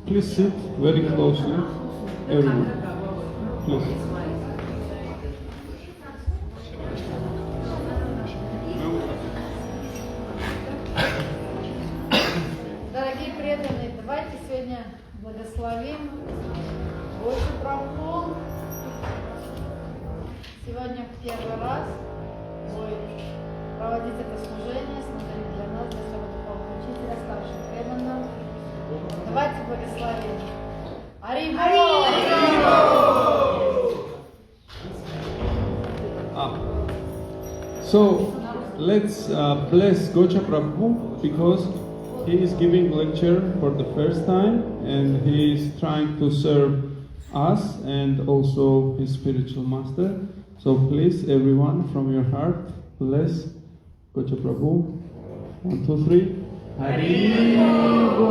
Please sit very closely, everyone. Please. Дорогие преданные, давайте сегодня благословим Гочу Прабху. Сегодня в первый раз будет проводить это служение для нас, для своего духовного учителя, старших преданных. Давайте благословим. So let's bless Gocha Prabhu because he is giving lecture for the first time and he is trying to serve us and also his spiritual master. So please, everyone, from your heart, bless Gocha Prabhu. 1, 2, 3. Hari-bo.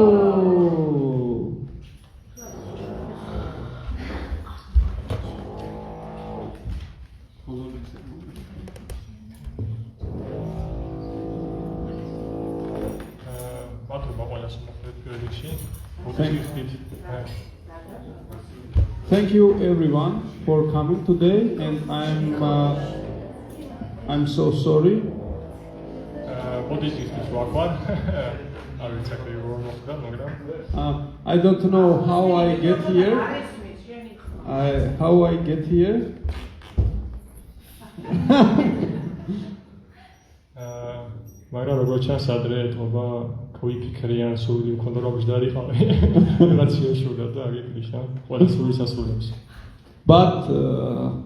Thank you everyone for coming today, and I'm so sorry. I don't know how I get here. მაგრამ როგორც ჩანს ადრე ეთობა ქოიფიქრიან სული მქონდა რომ დაიყავი რაციონშულად და აგე კრიშნა ყველა სულის ასულებს. But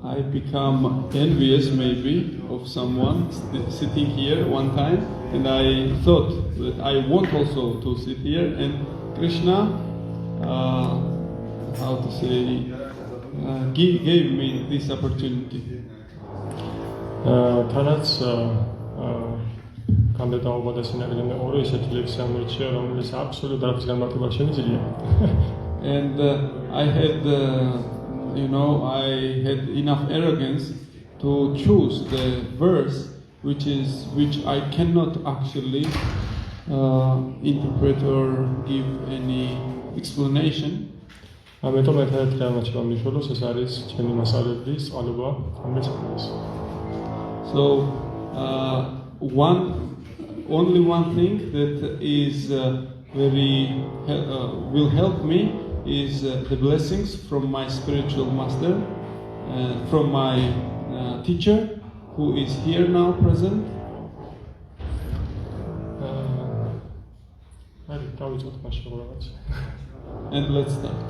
I become envious maybe of someone sitting here one time, and I thought that I want also to sit here, and Krishna how to say gave me this opportunity. თანაც კანდიდატობა და სინაგრე მეორე ისეთი ლექსია მერჩია რომელიც აბსოლუტურად არაფრის განმარტება შემიძლია. And I had enough arrogance to choose the verse which I cannot actually interpret or give any explanation. ამიტომ ერთ-ერთი რამაც მომიშველოს ეს არის ჩემი მასალების წყალობა ამეცნიერს. So only one thing that is will help me is the blessings from my spiritual master, from my teacher who is here now present. And let's start.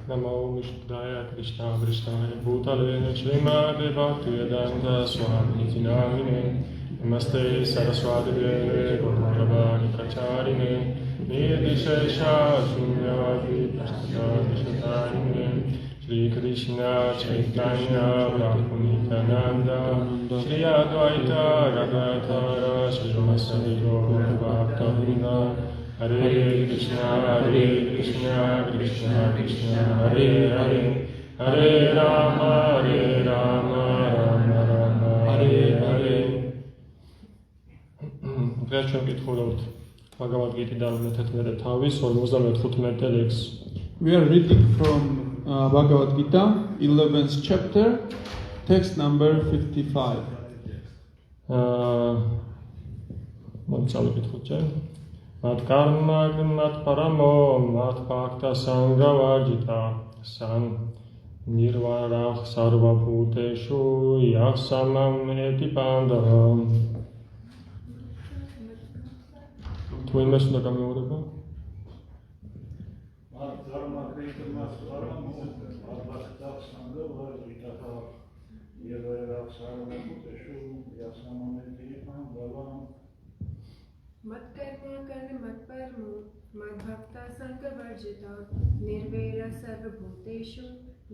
Namo Vishnudaya Krishna Krishnaya Bhutale Srimade Bhaktivedanta Swami Namine Namaste Saraswati Gauravani Kacharine Nidishesha Shunyavadi Prasthadishatarine Shri Krishna Chaitanya Prabhu-Nityananda Shri Advaita Gadadhara Shri Vasadi Gaura Bhakta-vrinda Hare Krishna, Krishna Krishna, Hare Hare, Hare Rama, Rama Rama, Hare Hare. Վերջում կითხոլოთ Bhagavad Gita-დან 11 თავის 55 ლექსს. We are reading from Bhagavad Gita, 11th chapter, text number 55. მომწავლე კითხოთ ჯერ. mat karma mat paramo mat bhakta sangha vajita san nirvana sarva bhuteshu yasamam eti pandavam. Tu imesi უნდა გამეორება? mat karma karma mat paramo mat bhakta sangha varjita nirvera sarva bhuteshu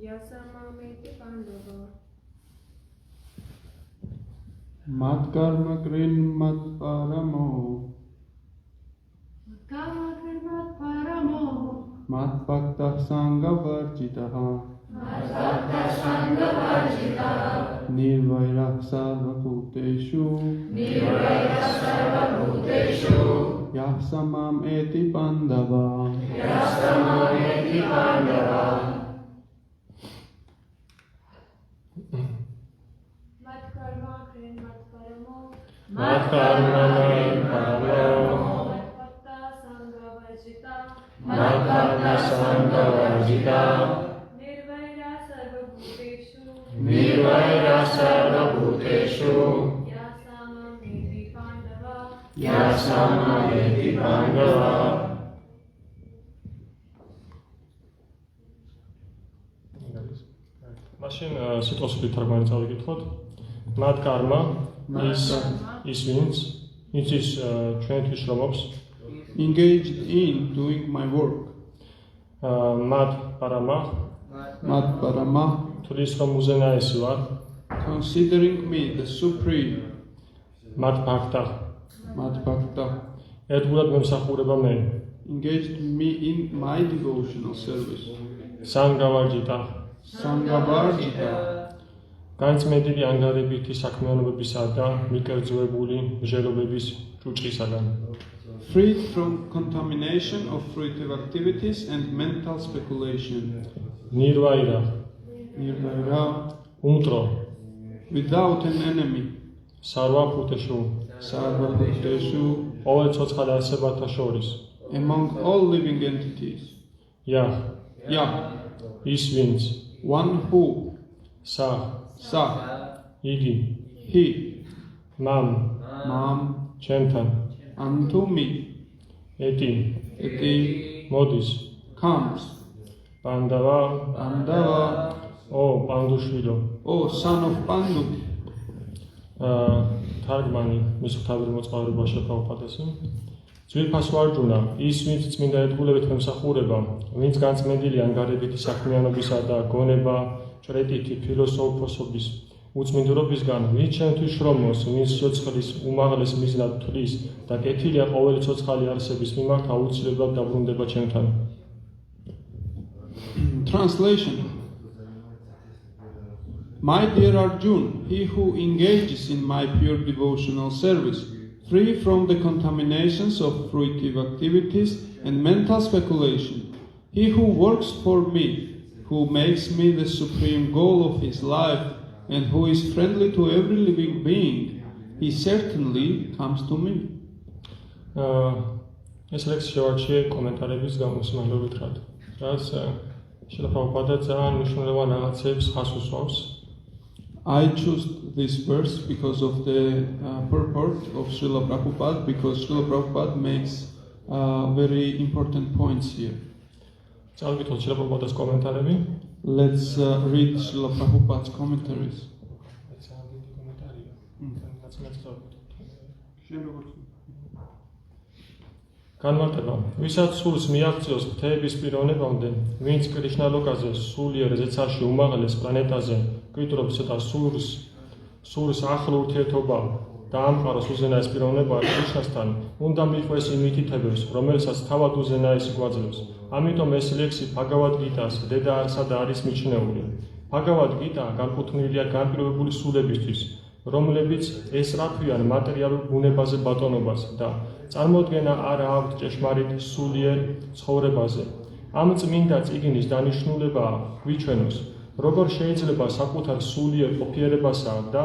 yasamameti pandava. mat karma krin mat paramo mat bhakta sangha varjitaha nirvaira sarva bhuteshu yasamam eti pandava. mat karma krin mat paramo mat karma paramo mat bhakta sangha varjita mat bhakta sangha varjita nirvaira sarva bhuteshu yasamameti pandava. მაშინ სიტყვასობით თარგმანი წავიკითხოთ. მათ კარმა ის ვინც იცის ჩვენთვის შრომობს, engaged in doing my work. მათ პარამა mat parama თulis რომ უზენაესი ვარ, considering me the supreme. მათ ბhakta mat bhakta ერთგულად მემსახურება მე, engaged me in my devotional service. sangha varjita sangha varjita განწმენდილი ანგარებითი საქმიანობებისა და მიკერძოებული მსჯელობების ჭუჭისაგან. freed from contamination of fruitive activities and mental speculation. nirvaira nirvaira umtro without an enemy. sarva bhuteshu sarva bhuteshu ყოველ ცოცხალ არსებათა შორის. among all living entities. ja ის ვინც one who sa sa იგი he mam ჩემთან unto me eti მოდის comes pandava o pandushvilo O son of Pandu. თარგმანი მის ღვთაებრივ მოწყალებაში პრაბჰუპადას. ძვირფას ვარჯუნა ის ვინც წმინდა ერთგულებით მემსახურება, ვინც განწმენდილი ანგარებითი საქმიანობისა და გონება ჭრეტითი ფილოსოფოსობის უწმინდურობისგან, ვინც ჩემთვის შრომობს, ვინც სიცოცხლის უმაღლეს მიზნად თვლის და კეთილია ყოველი ცოცხალი არსების მიმართ აუცილებლად დაბრუნდება ჩემთან. Translation. My dear Arjun, he who engages in my pure devotional service, free from the contaminations of fruitive activities and mental speculation, he who works for me, who makes me the supreme goal of his life, and who is friendly to every living being, he certainly comes to me. ეს ლექსი შევარჩიე კომენტარების გამოსმალობითად, რაც შილა პრაბჰუპადა ძალიან მნიშვნელოვან რაღაცებს ხას უსვამს. I chose this verse because of the purport of Srila Prabhupada, because Srila Prabhupada makes very important points here. წავიკითხოთ შილა პრაბჰუპადას კომენტარები. Let's read Srila Prabhupada's commentaries. განმარტება. ვისაც სულს მიაღწიოს ღვთაების პიროვნებამდე, ვინც კრიშნა ლოკაზე, სულიერ ზეცაში უმაღლეს პლანეტაზე, კვიტრობს და სულს ახლო ურთიერთობა დაამყაროს უზენაეს პიროვნება კრიშნასთან, უნდა მიყვეს იმ მითითებებს, რომელსაც თავად უზენაესი გვაძლევს. ამიტომ ეს ლექსი ბჰაგავად გიტას დედა არსადა არის მიჩნეული. ბჰაგავად გიტა განკუთვნილია განპირობებული სულებისთვის, რომლებიც ესწრაფვიან მატერიალურ ბუნებაზე ბატონობას და წარმოდგენა არ აქვთ ჭეშმარიტ სულიერ ცხოვრებაზე. ამ წმინდა წიგნის დანიშნულებაა გვიჩვენოს, როგორ შეიძლება საკუთარ სულიერ ყოფიერებასა და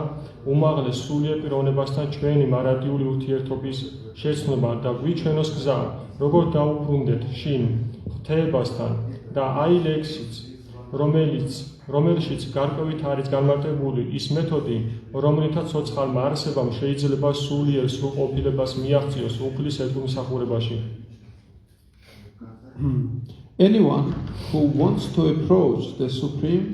უმაღლეს სულიერ პიროვნებასთან ჩვენი მარადიული ურთიერთობის შეცნობა და გვიჩვენოს გზა, როგორ დაუბრუნდეთ შინ ღვთაებასთან და აი ლექსიც, რომელშიც გარკვევით არის განმარტებული ის მეთოდი, რომლითაც ცოცხალმა არსებამ შეიძლება სულიერ სრულყოფილებას მიაღწიოს უფლის ერთგულმსახურებაში. Anyone who wants to approach the Supreme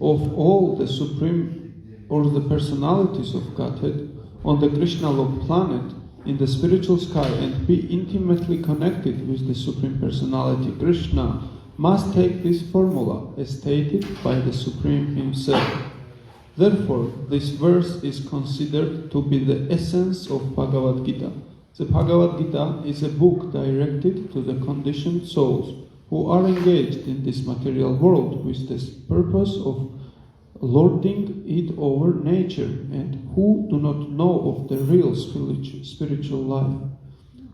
of all the Supreme or the personalities of Godhead on the Krishna-log planet in the spiritual sky and be intimately connected with the Supreme Personality Krishna must take this formula as stated by the Supreme Himself. Therefore, this verse is considered to be the essence of Bhagavad Gita. The Bhagavad Gita is a book directed to the conditioned souls who are engaged in this material world with the purpose of lording it over nature and who do not know of the real spiritual life.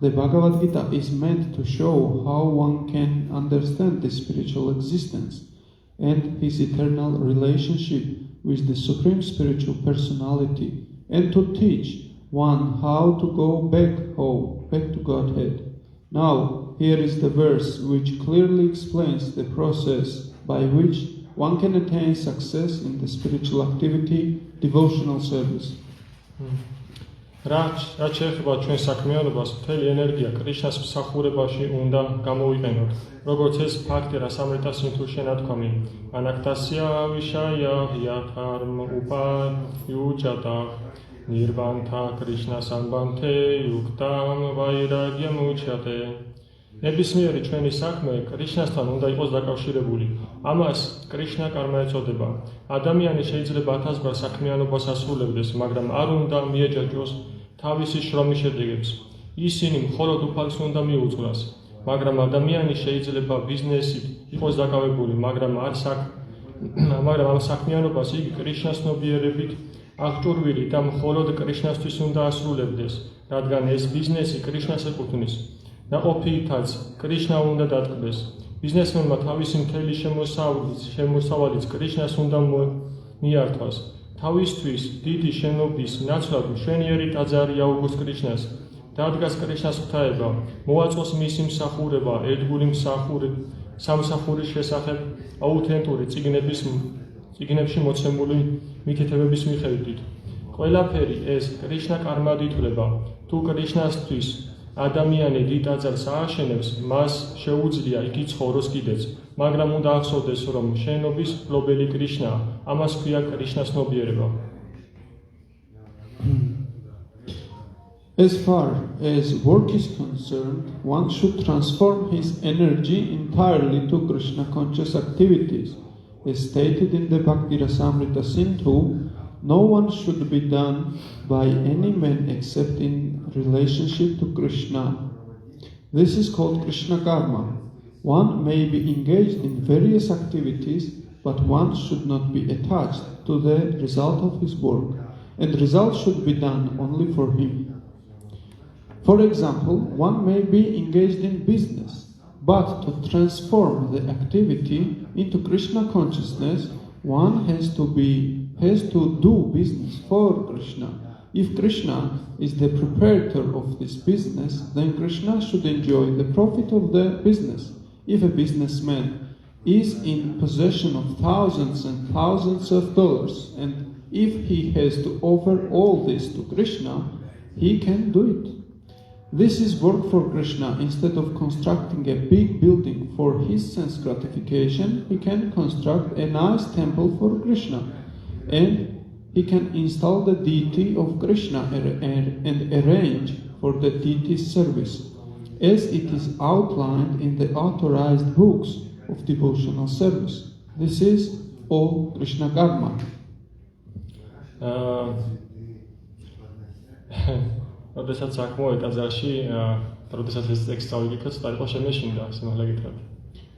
The Bhagavad Gita is meant to show how one can understand the spiritual existence and his eternal relationship with the Supreme Spiritual Personality and to teach one how to go back home, back to Godhead. Now, here is the verse which clearly explains the process by which one can attain success in the spiritual activity, devotional service. რაც შეეხება ჩვენ საქმიანობას, მთელი ენერგია კრიშნას მსახურებაში უნდა გამოვიყენოთ. როგორც ეს ფაქტი რასამრიტა სინთურ შენათქვამი. ანაქტასია ვიშაია იათარმ უპაიუჯატა ნირვანთა კრიშნას ამბანთე იუქტამ ვაირაგიამ უჩატე. ნებისმიერი ჩვენი საქმე კრიშნასთან უნდა იყოს დაკავშირებული. ამას კრიშნა კარმა ეწოდება. ადამიანი შეიძლება ათასგვარ საქმიანობას ასრულებდეს, მაგრამ არ უნდა მიეჯაჭვოს თავისი შრომის შედეგებს. ისინი მხოლოდ უფალს უნდა მიუძღვრას. მაგრამ ადამიანი შეიძლება ბიზნესით იყოს დაკავებული, მაგრამ ამ საქმიანობას იგი კრიშნას ცნობიერებით აღჭურვილი და მხოლოდ კრიშნასთვის უნდა ასრულებდეს, რადგან ეს ბიზნესი კრიშნას ეკუთვნის. ნაყოფითაც კრიშნა უნდა დატკბეს. ბიზნესმენმა თავისი მთელი შემოსავალიც კრიშნას უნდა მიართვას. თავისთვის დიდი შენობის ნაცვლად მშვენიერი ტაძარი აუგოს კრიშნას. დადგას კრიშნას ღვთაება, მოაწყოს მისი მსახურება ერთგული სამსახურის შესახებ აუთენტური წიგნებში მოცემული მითითებების მიხედვით. ყველაფერი ეს კრიშნა კარმად ითვლება. თუ კრიშნასთვის ადამიანი დიდ ტაძარს ააშენებს, მას შეუძლია იგი ცხოვროს კიდეც, მაგრამ უნდა ახსოვდეს, რომ შენობის მფლობელი კრიშნაა, ამას ქვია კრიშნას ცნობიერება. As far as work is concerned, one should transform his energy entirely to Krishna conscious activities. As stated in the Bhakti Rasamrita Sindhu, no one should be done by any man except in relationship to Krishna. This is called Krishna karma. One may be engaged in various activities, but one should not be attached to the result of his work, and the result should be done only for him. For example, one may be engaged in business, but to transform the activity into Krishna consciousness, one has to do business for Krishna. If Krishna is the proprietor of this business, then Krishna should enjoy the profit of the business. If a businessman is in possession of thousands and thousands of dollars, and if he has to offer all this to Krishna, he can do it. This is work for Krishna. Instead of constructing a big building for his sense gratification, he can construct a nice temple for Krishna. And he can install the deity of Krishna and arrange for the deity's service, as it is outlined in the authorized books of devotional service. This is all Krishna karma. როდესაც აქ მოვედა ტაძარში, როდესაც ეს ტექსტი წავიგიქოთ, ცოტა იყო შემეშინდა, სიმართლე გითხრათ.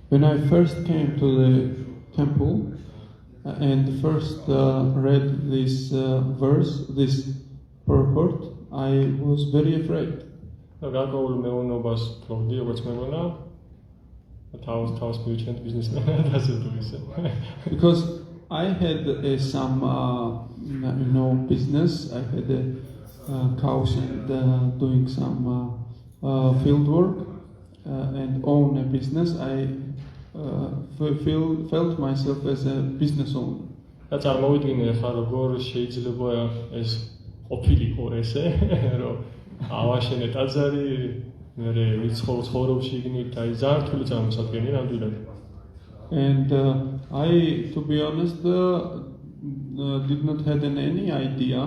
When I first came to the temple and first read this verse, this purport, I was very afraid. გარკვეულ მეურნეობას ფლობდი, როგორც მეგონა, თავს მივიჩენთ ბიზნესმენად ასე თუ ისე. Because I had some business. I had cows and doing some field work and own a business. I felt myself as a business owner. და წარმოვიდგინე ახლა როგორ შეიძლება ეს ყოფილიყო ესე რომ ავაშენე ტაძარი მე ცხოვრობში იგნით აი ძალიან რთული წარმოსადგენია ნამდვილად. And I, to be honest, did not have any idea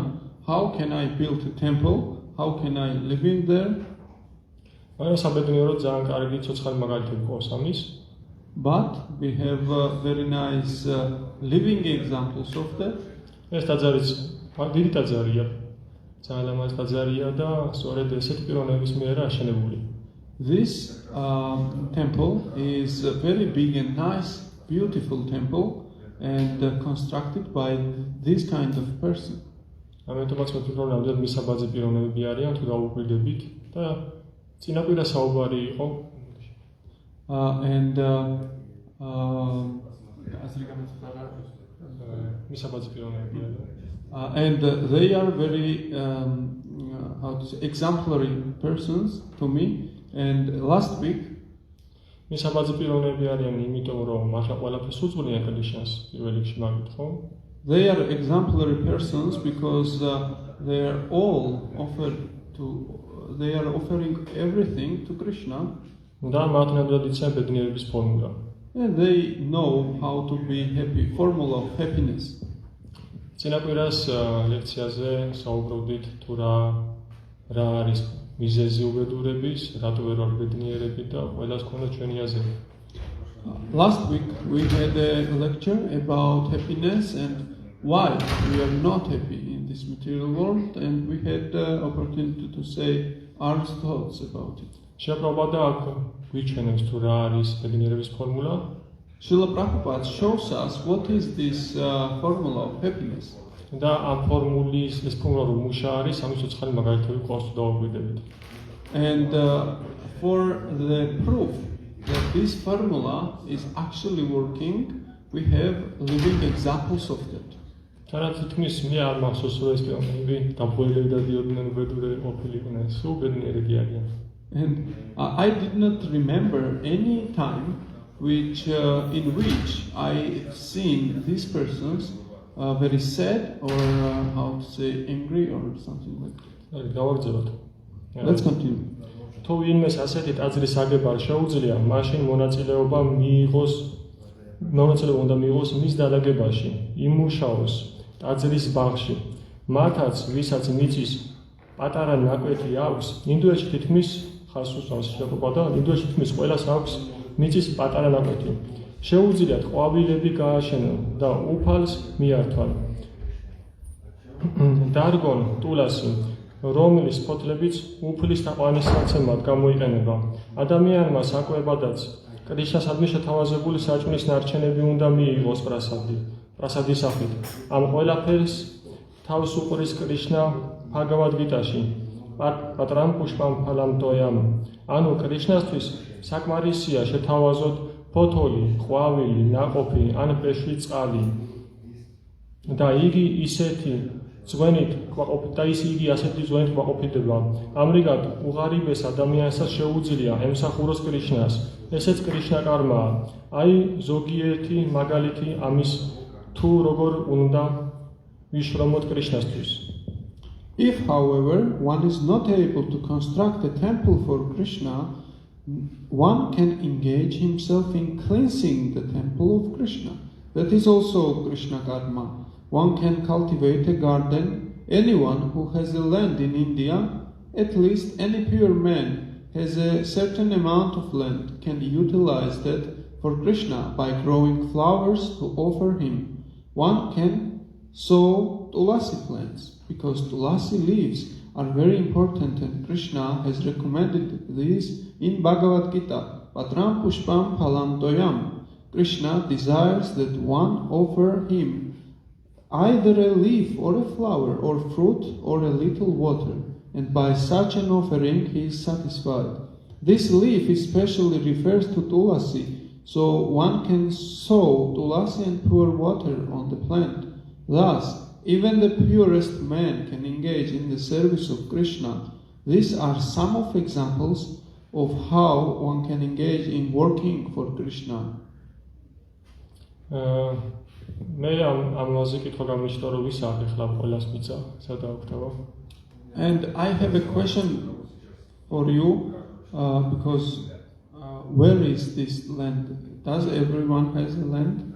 how can I build a temple, how can I live in there. მაგრამ საბედნიეროდ ძალიან კარგი ცოცხალი მაგალითები ყავს ამის. But we have very nice living examples of that. ეს ტაძარიც დიდი ტაძარია. ძალიან ლამაზ ტაძარია და სწორედ ესეთ პიროვნების მიერ აშენებული. This temple is a very big and nice, beautiful temple and constructed by this kind of person. ამიტომაც მე ვფიქრობ, რომ მისაბაძე პიროვნებები არიან თუ დაუკვირდებით და წინაპირა საუბარი იყო And მისაბაძე პიროვნებები არიან. And they are very exemplary persons to me. And last week, მისაბაძე პიროვნებები არიან იმიტომ რომ მართლა ყველაფერს უწვრიან კრიშნას პირველ რიგში მაგით ხო? they are exemplary persons because they are offering everything to Krishna. და მათ ნამდვილად იციან ბედნიერების ფორმულა. And they know how to be happy, formula of happiness. წინაპირას ლექციაზე საუბრობდით თუ რა არის მიზეზი უბედურების, რატო ვერ ვარ ბედნიერები და ყველას ქონდა ჩვენი აზრი. Last week we had a lecture about happiness and why we are not happy in this material world, and we had the opportunity to say our thoughts about it. შეპრობოდა აქ გვიჩვენებს თუ რა არის ბედნიერების ფორმულა. Srila Prabhupada shows us what is this formula of happiness. და ამ ფორმულის ეს ფორმულა რომ მუშა არის, ამის უცხალი მაგალითები ყავს დაუკვირდებით. And for the proof that this formula is actually working, we have living examples of that. თანაც თითქმის მე არ მახსოვს რომ ეს პიროვნები დამხმარებლები დადიოდნენ უბედურები ყოფილიყვნენ, სულ ბედნიერები არიან. And I did not remember any time in which I seen these persons very sad or how to say angry or something like that. გავაგრძელოთ. Let's continue. თუ ვინმეს ასეთი ტაძრის აგება შეუძლია, მაშინ მონაწილეობა უნდა მიიღოს მის დადაგებაში, იმუშაოს ტაძრის ბაღში. მათაც, ვისაც მიწის პატარა ნაკვეთი აქვს, ინდუეთში თითქმის ხას უსვამს შეპრობოდა, ინდუეთში თითქმის ყველას აქვს მიწის პატარა ნაკვეთი. შეუძლიათ ყვავილები გააშენონ და უფალს მიართვან. დარგონ ტულასი, რომლის ფოთლებიც უფლის თაყვანისაცემად გამოიყენება. ადამიანმა საკვებადაც კრიშნასადმი შეთავაზებული საჭმლის ნარჩენები უნდა მიიღოს პრასადის სახით. ამ ყველაფერს თავს უყრის კრიშნა ბჰაგავად გიტაში. პატრამ პუშპამ ფალამ ტოიამ. ანუ კრიშნასთვის საკმარისია შეთავაზოთ ფოთოლი, ყვავილი, ნაყოფი ან პეშვი წყალი. და იგი ასეთი ძვენით კმაყოფილდება. ამრიგად უღარიბეს ადამიანსაც შეუძლია ემსახუროს კრიშნას. ესეც კრიშნა კარმაა. აი ზოგიერთი მაგალითი ამის თუ როგორ უნდა ვიშრომოთ კრიშნასთვის. If, however, one is not able to construct a temple for Krishna, one can engage himself in cleansing the temple of Krishna. That is also Krishna karma. One can cultivate a garden. Anyone who has a land in India, at least any pure man, has a certain amount of land, can utilize that for Krishna by growing flowers to offer him. One can sow tulasi plants, because tulasi leaves are very important, and Krishna has recommended these in Bhagavad Gita. Patram pushpam phalam toyam. Krishna desires that one offer him either a leaf or a flower or fruit or a little water, and by such an offering he is satisfied. This leaf especially refers to tulasi, so one can sow tulasi and pour water on the plant. Thus, even the purest man can engage in the service of Krishna. These are some of examples of how one can engage in working for Krishna. მე ამაზე კითხვა გამიშტო რომ ვის ახლა ყველას მიწა სადა ოქტავო. And I have a question for you because where is this land? Does everyone has a land?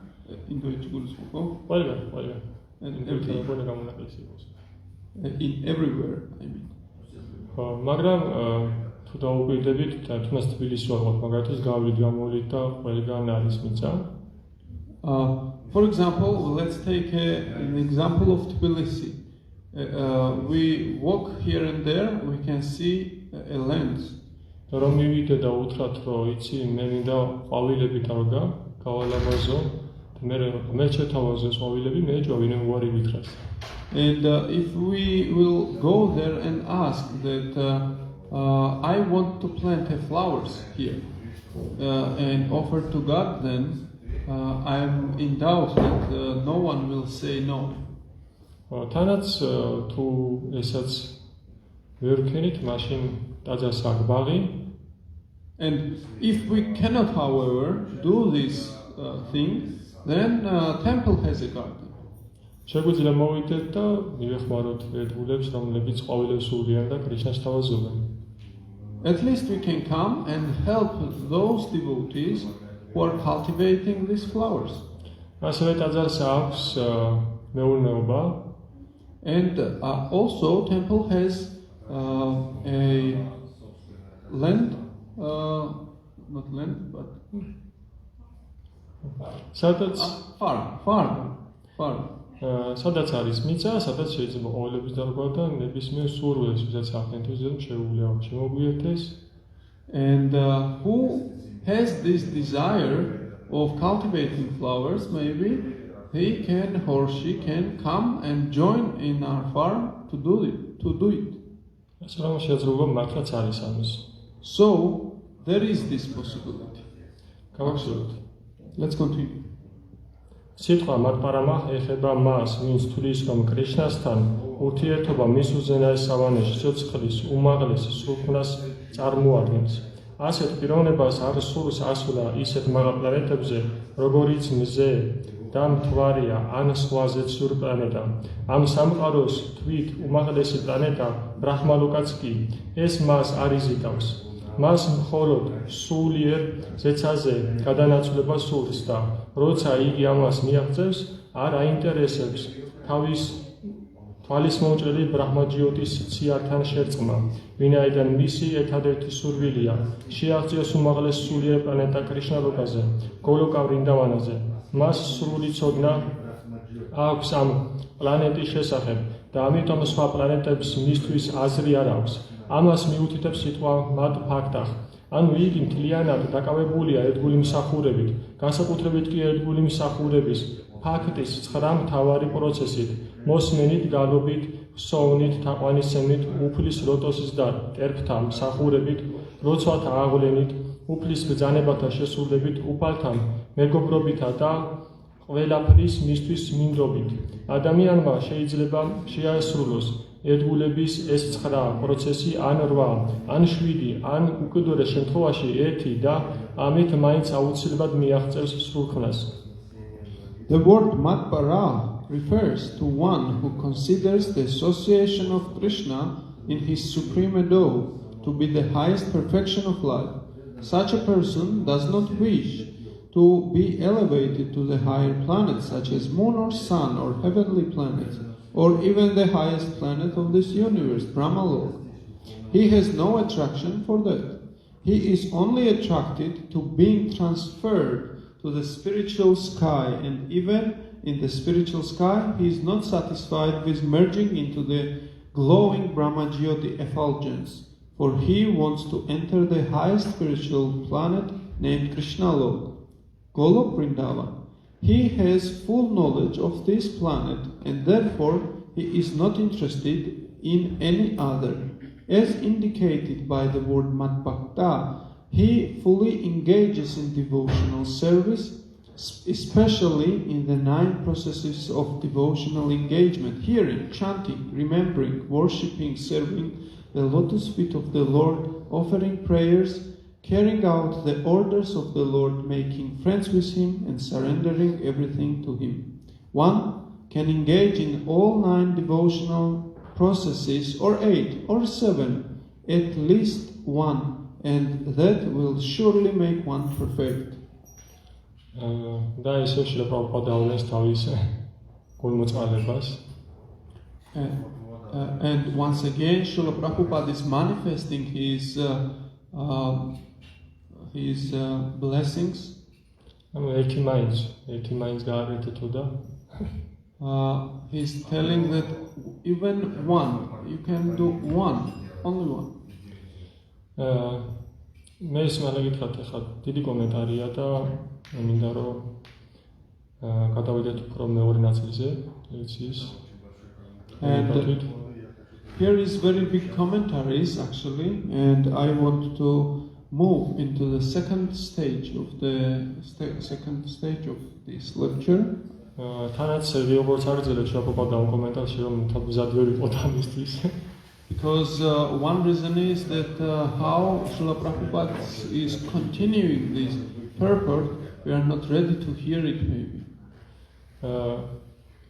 In everywhere, I mean. მაგრამ თუ დაუკვირდებით და თუნდაც თბილისში ვართ, მაგათაც გავიდ გამოვლით და ყველგან არის მიწა. For example, let's take an example of Tbilisi. We walk here and there, we can see a land. რომ მივიდე და უთხრათ რომ იცი მე მინდა ყვავილები დავგა, გავალაბაზო, მე შეთავაზოს ყვავილები, მე ჯოვინე უარი ვითხრას. And if we will go there and ask that I want to plant flowers here and offer to God, then I'm in doubt that no one will say no. თანაც თუ ესაც ვერ ვქენით, მაშინ ტაძარს აქვს ბაღი. And if we cannot, however, do this thing, then temple has a garden. შეგვიძლია მოვიდეთ და მივეხმაროთ ერთგულებს, რომლებიც ყვავილებს სულიან და კრიშნას თავაზობენ. At least we can come and help those devotees who are cultivating these flowers. ასევე ტაძარს აქვს მეურნეობა. And also temple has a land, not land, but farm. სადაც არის მიწა, სადაც შეიძლება ყვავილების დარგვა და ნებისმიერ სურვილს, ვისაც ახდენთ, შეუძლია შემოგვიერთეს. And who has this desire of cultivating flowers, maybe he can or she can come and join in our farm to do it. ასე რომ შეძლება მართლაც არის ამის. So there is this possibility. გავახსოვოთ. Let's continue. სიტყვა მატპარამა ეხება მას, ვინც თვლის, რომ კრიშნასთან ურთიერთობა მის უზენაესავანეში სიცხლის უმაღლეს სულხნას წარმოადგენს. ასეთ პიროვნებას არ სურს ასვლა ისეთ მაღალ პლანეტებზე, როგორიც მზე და მთვარია ან სხვაზე ცურ პლანეტა. ამ სამყაროს თვით უმაღლესი პლანეტა ბრაჰმალოკაც კი ეს მას არ იზიდავს. მას მხოლოდ სულიერ ზეცაზე გადანაცვლება სურს და როცა იგი ამას მიაღწევს, არ აინტერესებს თავის თვალისმომჭრელი ბრაჰმაჯიოტის სიართან შერწყმა, ვინაიდან მისი ერთადერთი სურვილია შეაღწიოს უმაღლეს სულიერ პლანეტა კრიშნალოკაზე, გოლოკა ვრინდავანაზე. მას სრული ცოდნა აქვს ამ პლანეტის შესახებ და ამიტომ სხვა პლანეტებს მისთვის აზრი არ აქვს. ამას მიუთითებს სიტყვა მათ ფაქტახ. ანუ იგი მთლიანად დაკავებულია ერთგული მსახურებით, განსაკუთრებით კი ერთგული მსახურების ფაქტის 9 მთავარი პროცესით: მოსმენით, გალობით, სოვნით, თაყვანისცემით, უფლის ლოტოსის და ტერფთა მსახურებით, როცვათა აღვლენით, უფლის ბრძანებათა შესრულებით, უფალთან მეგობრობითა და ყველაფრის მისთვის მინდობით. ადამიანმა შეიძლება შეასრულოს ერთგულების ეს 9 პროცესი ან 8, ან 7, ან უკიდურეს შემთხვევაში 1 და ამით მაინც აუცილებლად მიაღწევს სულხნას. The word Matpara refers to one who considers the association of Krishna in his supreme abode to be the highest perfection of life. Such a person does not wish to be elevated to the higher planets such as moon or sun or heavenly planets, or even the highest planet of this universe, Brahmalok. He has no attraction for that. He is only attracted to being transferred to the spiritual sky, and even in the spiritual sky, he is not satisfied with merging into the glowing Brahmajyoti effulgence, for he wants to enter the highest spiritual planet named Krishnalok, Golok Vrindavan. He has full knowledge of this planet, and therefore he is not interested in any other. As indicated by the word Matbhakta, he fully engages in devotional service, especially in the 9 processes of devotional engagement: hearing, chanting, remembering, worshipping, serving the lotus feet of the Lord, offering prayers, carrying out the orders of the Lord, making friends with Him, and surrendering everything to Him. One can engage in all 9 devotional processes, or 8, or 7, at least one, and that will surely make one perfect. და ისე შეიძლება პრაბჰუპადაუნის თავის გულმოწყალებას. And once again, Srila Prabhupada is manifesting his blessings. ერთი მაინც გააკეთეთო და He's telling that even one, you can do one, only one. მე ის მალეკითხათ ახლა დიდი კომენტარია და მინდა რომ გადავიდეთ უფრო მეორე ნაწილზე ლექციის. And here is very big commentaries actually, and I want to move into the second stage of this lecture. თანაც როგორც არის ძლევ შეფოპადა კომენტარში რომ თავზად ვერ იყო დამისთვის. Because one reason is that how Srila Prabhupada is continuing this purport, we are not ready to hear it maybe.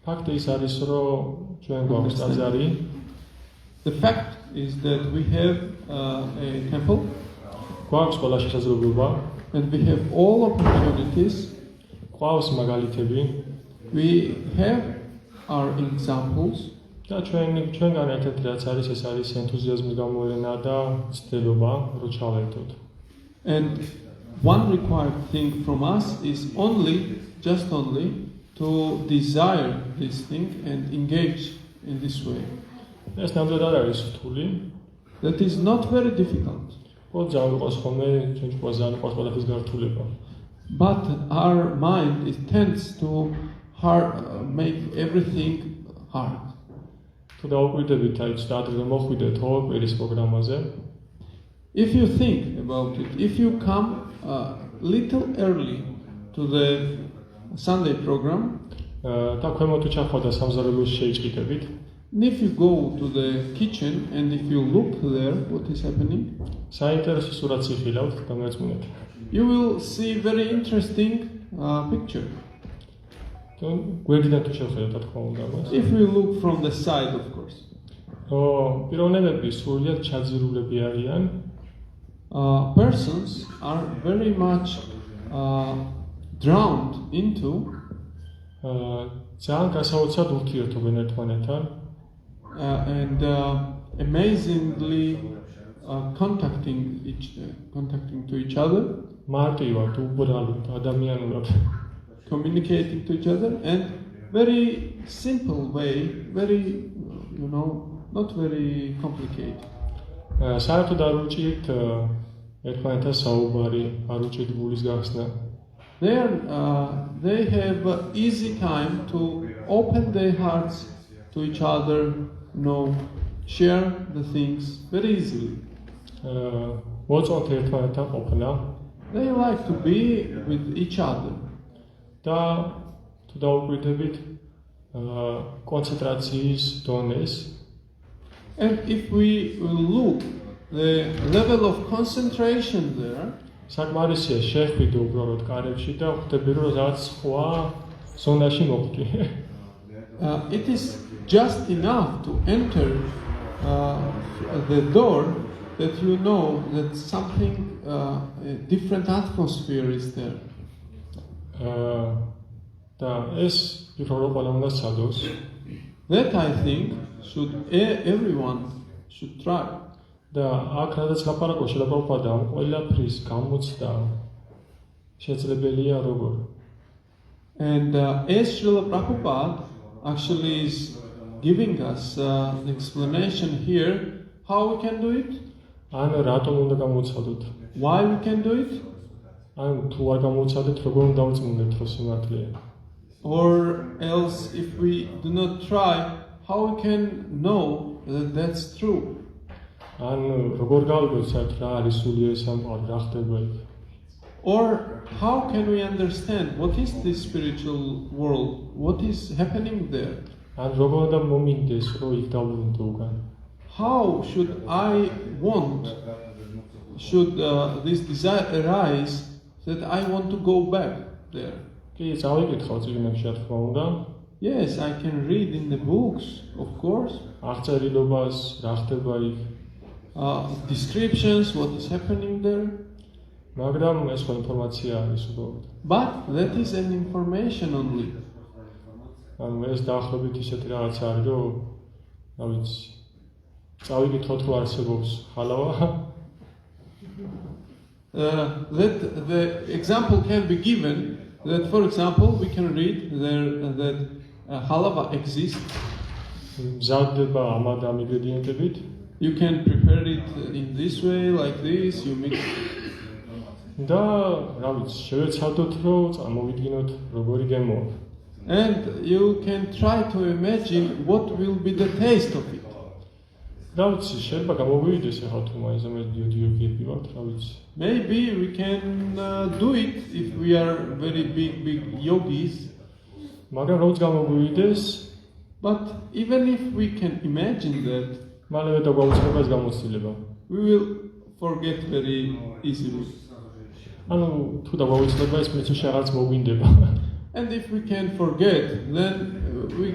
Fact is არის რომ ჩვენ გვაქვს ტაძარი. The fact is that we have a temple. გვაქვს ყველა შესაძლებლობა. And we have all opportunities. გვაქვს მაგალითები. We have our examples. და ჩვენგან ერთ-ერთი რაც არის ეს არის ენთუზიაზმის გამოვლენა და ცდილობა რომ ჩავერთოთ. And one required thing from us is just only to desire this thing and engage in this way. ეს ნამდვილად არ არის რთული. That is not very difficult. ძალიან იყოს ხოლმე ჩვენ ძალიან იყოს ყველაფრის გართულება. But our mind tends to make everything hard. თუ დაუკვირდებით აი სტატუსზე მოხვიდეთ ოკვირის პროგრამაზე. If you think about it, if you come a little early to the Sunday program, და ქვემოთ უჩახავდა სამზარეულოს შეიჭიდებით. And if you go to the kitchen and if you look there, what is happening? საინტერესო სურათს იხილავთ და მეწმუნეთ. You will see very interesting picture. გვერდიდან თუ შევხედოთ, რა თქმა უნდა, მას. If we look from the side, of course. პიროვნებები სრულიად ჩაძირულები არიან. Persons are very much drowned into ძალიან გასაოცრად ურთიერთობენ ერთმანეთთან. And amazingly contacting to each other. მარტივად, უბრალოდ, ადამიანურად. Communicating to each other, and very simple way, very, not very complicated. საერთოდ არ უჭირთ ერთმანეთთან საუბარი, არ უჭირთ გულის გახსნა. They have easy time to open their hearts to each other, share the things very easily. მოწონთ ერთმანეთთან ყოფნა. They like to be with each other. და თუ დაუკვირდებით კონცენტრაციის დონეს. And if we will look the level of concentration there, საკმარისია შეხვიდე უბრალოდ კარებში და ხვდები რომ რაღაც სხვა ზონაში მოხვდი. It is just enough to enter the door that you know that something, a different atmosphere is there. და ეს პირველ ყველა უნდა სცადოს. That I think everyone should try. და აქ რადგან ლაპარაკო შეიძლება ყველაფრის გამოცდა შეძლებელია როგორ. And as Srila Prabhupada actually is giving us the explanation here, how we can do it? ანუ რატომ უნდა გამოცადოთ? Why we can do it? ანუ თუ არ გამოცადეთ, როგორ უნდა დავწმუნდეთ რომ სიმართლეა? Or else if we do not try, how we can know that that's true? ან როგორ გავიგოთ რა არის სულიერი სამყარო, რა ხდება იქ? Or how can we understand what is this spiritual world? What is happening there? ან როგორ უნდა მომინდეს, რომ იქ დავბრუნდე უკან? How should I want, should this desire arise that I want to go back there? კი, წავიკითხავ წიგნებში, რა თქმა უნდა. Yes, I can read in the books, of course, აღწერილობას, რა ხდება იქ. descriptions, what is happening there. მაგრამ ეს ხო ინფორმაცია არის უბრალოდ. But that is an information only. ანუ ეს დაახლოებით ისეთი რაღაც არის, რომ რა ვიცი. წავიკითხოთ, რომ არსებობს ხალავა. That the example can be given that, for example, we can read there that halava exists. მზადდება ამ ამ ინგრედიენტებით. You can prepare it in this way, like this. You mix. და რა ვიცი, შევეცადოთ, რომ წარმოვიდგინოთ როგორი გემოა. And you can try to imagine what will be the taste of it. რა ვიცი, შეიძლება გამოვივიდეს ახლა თუ მაინც მე დიოგები ვართ, რა ვიცი. Maybe we can do it if we are very big yogis. მაგრამ როგორც გამოვივიდეს, But even if we can imagine that, მალევე და გვაუწყდება ეს გამოცდილება. we will forget very easily. ანუ თუ და გვაუწყდება ეს მეც რაღაც მოგვინდება. And if we can forget, then we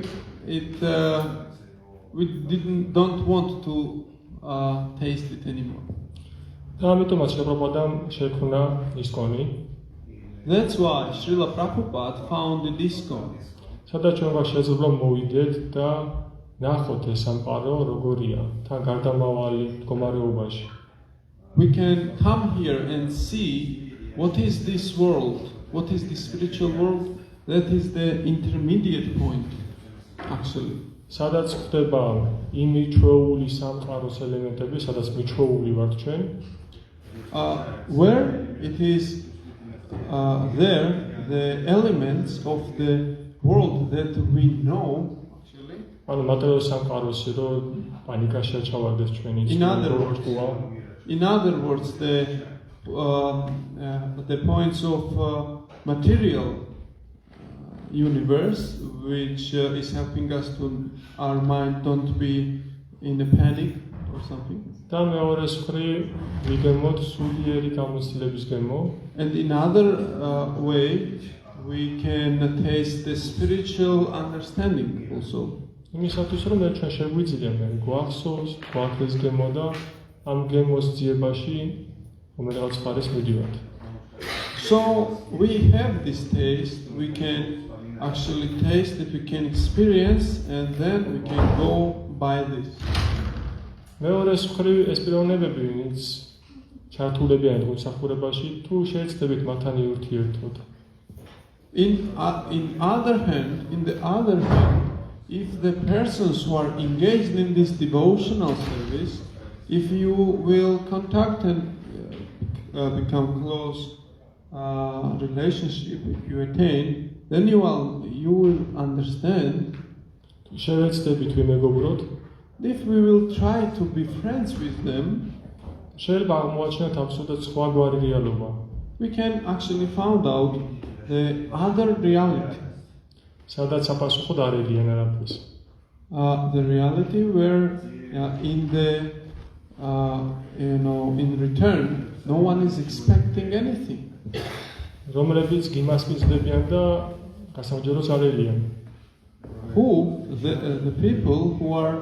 don't want to taste it anymore. და ამიტომაც პრაბოდამ შექმნა ისკონი, That's why Srila Prabhupada founded ISKCON. სადაც ჩვენ შეძლო მოვიდეთ და ნახოთ ეს სამყარო როგორია, თან გარდამავალი მდგომარეობაში. We can come here and see what is this world, what is the spiritual world, that is the intermediate point, actually. სადაც ხდება იმ მიჩვეული სამყაროს ელემენტები, სადაც მიჩვეული ვართ ჩვენ. Where it is there, the elements of the world that we know, actually. ანუ მატერიალურ სამყაროში რომ პანიკა შეჩავარდეს ჩვენი In other words, the points of material universe, which is helping us to our mind don't be in a panic or something. და მეორე მხრივ ვიგემოთ სულიერი გამოცდილების გემო. And in other way, we can taste the spiritual understanding also. იმისათვის რომ ჩვენ შეგვიძლია მე გვახსოვს, გვაქრეს გემო და ამ გემოს ძიებაში რომელიღაც ხარის მიდივართ. So we have this taste, we can actually taste it, we can experience, and then we can go by this. მეორე მხრივ ეს პიროვნებები, ვინც ჩართულებიან გულსახურებაში, თუ შეეცდებით მათთან ურთიერთოდ. In the other hand, if the persons who are engaged in this devotional service, if you will contact and become close relationship, if you attain, then you will understand. შევეცდებით ვიმეგობროთ. If we will try to be friends with them, შეიძლება აღმოაჩინოთ აბსოლუტურად სხვაგვარი რეალობა. we can actually find out the other reality. სადაც აპასუხოდ არ ეგიან არაფერს. The reality where in return, no one is expecting anything. რომლებიც გიმასპინძლებიან და გასამჯეროს არ ელიან. Who the people who are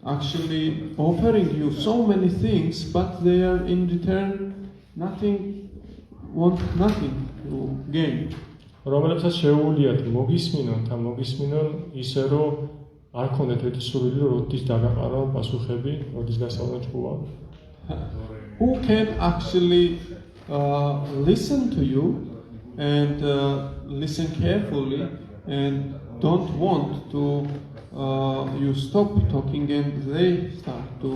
actually offering you so many things, but they are in return want nothing to gain. რომლებსაც შეუულიათ მოგისმინონ და მოგისმინონ ისე რომ არ ქონდეთ ერთი სურვილი რომ როდის დაგაყარონ პასუხები, როდის გასავლენ ჭკუა. Who can actually listen to you and listen carefully and don't want to you stop talking and they start to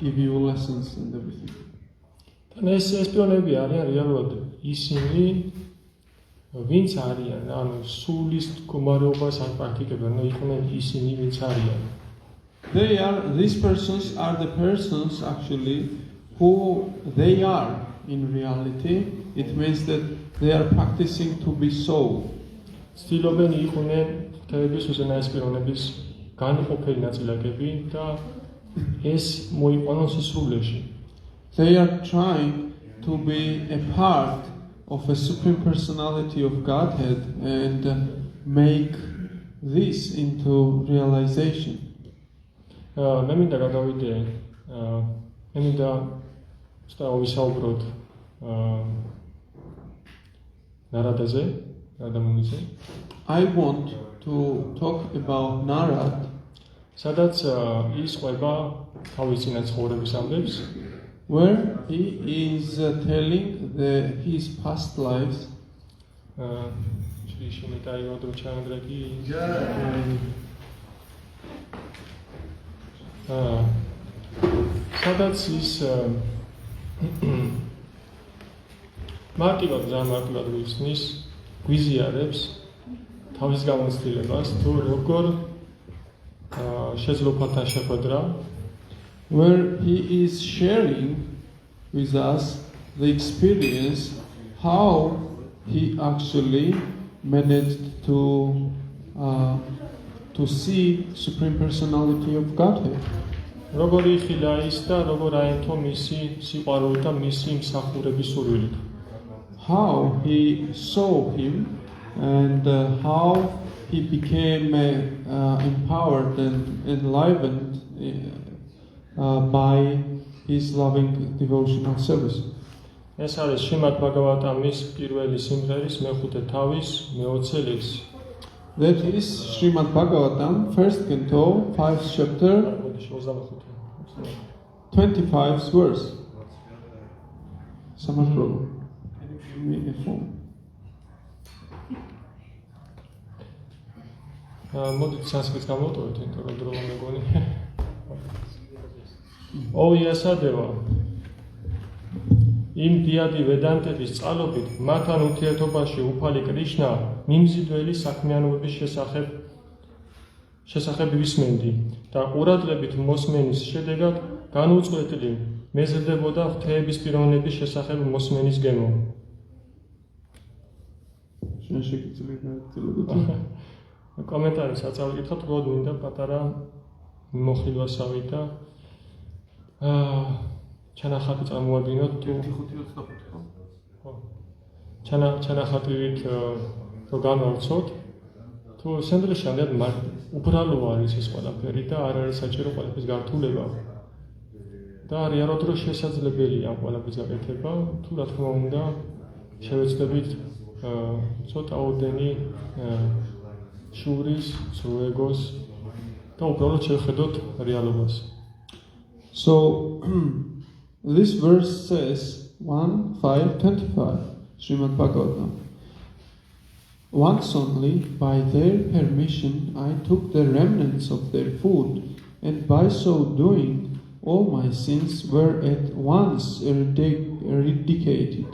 give you lessons and everything. და ეს პიროვნები არიან რეალურად ისინი ვინც არიან, ანუ სულის მდგომარეობას არ პრაქტიკებენ, იყვნენ ისინი ვინც არიან. These persons are the persons actually who they are in reality. It means that they are practicing to be so. ცდილობენ იყვნენ ღვთაების უზენაეს პიროვნების განუყოფელი ნაწილაკები და ეს მოიყვანონ სისრულეში. They are trying to be a part of a supreme personality of Godhead and make this into realization. მე მინდა გადავიდე მე მინდა ვისაუბროთ ნარადაზე, ნარადამუნიზე. I want to talk about Narad, სადაც ის ყვება თავის წინა ცხოვრების ამბებს, where he is telling his past lives. სადაც ის მარტივად გვისნის, გვიზიარებს თავის გამოცდილებას, თუ როგორ შეძლო ფათთან შეხვედრა, where he is sharing with us the experience how he actually managed to see Supreme Personality of Godhead. როგორ იხილა ის და როგორ აერთო მისი სიყვარული და მისი მსახურების სურვილით. How he saw him and how he became empowered and enlivened by his loving devotional service. ეს არის შრიმად ბhagavatam-ის პირველი სიმღერის მეხუთე თავის მე-20 ლექსი. That is Srimad Bhagavatam, first canto, 5th chapter, 25th verse. Samas Prabhu, can you give me a phone? მოდით სანსკრიტს გამოვტოვოთ, იმიტომ რომ დრო მეგონი. ო იასადევა იმ დიადი ვედანტების წყალობით მათთან ურთიერთობაში უფალი კრიშნა მიმზიდველი საქმიანობების შესახებ ვისმენდი და ყურადღებით მოსმენის შედეგად განუწყვეტლი მეზრდებოდა ღვთაების პიროვნების შესახებ მოსმენის გემო. კომენტარის აწავიკითხოთ, გოდ მინდა პატარა მოხილვასავით და ჩანახატი წარმოადგინოთ თუ ჩანახატივით რო განვავრცოთ თუ სენდრეში ამდენ უბრალო არის ეს ყველაფერი და არ არის საჭირო ყველაფრის გართულება და რეალურად რო შესაძლებელია ყველაფრის გაკეთება თუ რა თქმა უნდა შევეცდებით ცოტა ოდენი შურის, სრულეგოს და უბრალოდ შევხედოთ რეალობას. So this verse says 1:5-25 Srimad Bhagavatam. Once only by their permission I took the remnants of their food, and by so doing all my sins were at once eradicated.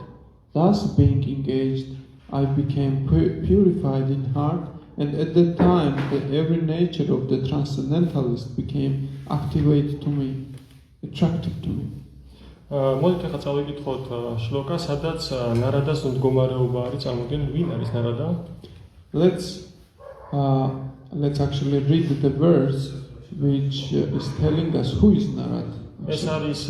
Thus being engaged I became purified in heart, and at that time the every nature of the transcendentalist became activated to me, attractive to me. მოდით ახლა წავიკითხოთ შლოკა, სადაც ნარადას მდგომარეობა არის წარმოდგენილი. ვინ არის ნარადა? Let's actually read the verse which is telling us who is Narada. ეს არის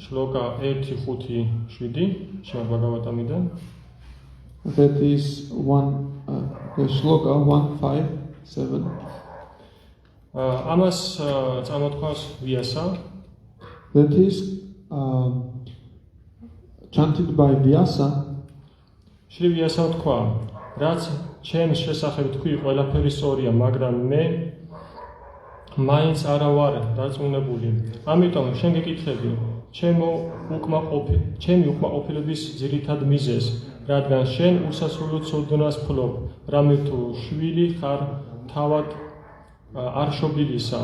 შლოკა 1:5-7 შრიმად ბhagavatam-დან. That is the shloka 1:5-7. ამას წამოთქვას ვიასა. That is chanted by Vyasa. შრი ვიასა თქვა, რაც ჩემს შესახებ თქვი ყველაფერი სწორია, მაგრამ მე მაინც არა ვარ დარწმუნებული. ამიტომ შენ გეკითხები, ჩემი უკმაყოფილების ძირითად მიზეზს, რადგან შენ უსასრულო ცოდნას ფლობ, რამე თუ შვილი ხარ თავად არ შობილისა,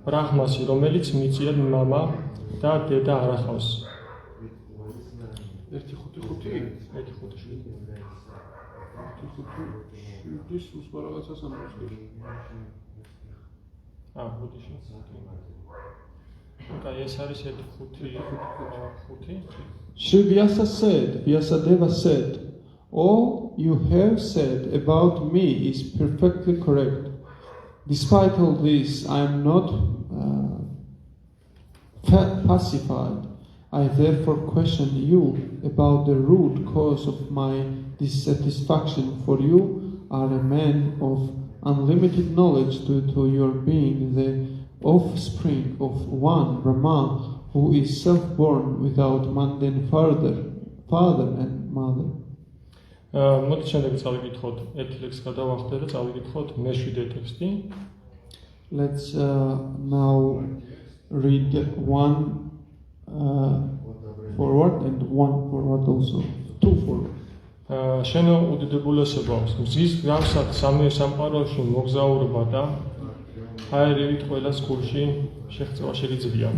ბრაჰმასი, რომელიც მიწიად მამა და დედა არ ახავს. 1:5-5. ბუდიში. კაი, ეს არის ერთ 5. Sri Vyasadeva said, all you have said about me is perfectly correct. Despite all this, I am not pacified. I therefore question you about the root cause of my dissatisfaction, for you are a man of unlimited knowledge due to your being the offspring of one Brahma who is self-born without mundane father and mother. მოდით შემდეგ წავიკითხოთ ერთ ლექსს გადავახტე და წავიკითხოთ მე-7 ტექსტი. Let's now read one forward and one forward also. Two forward. შენო უდიდებულესებავს მზის გასად სამეო სამყაროში მოგზაურობა და ჰაერივით ყველა სკულში შეღწევა შეიძლება.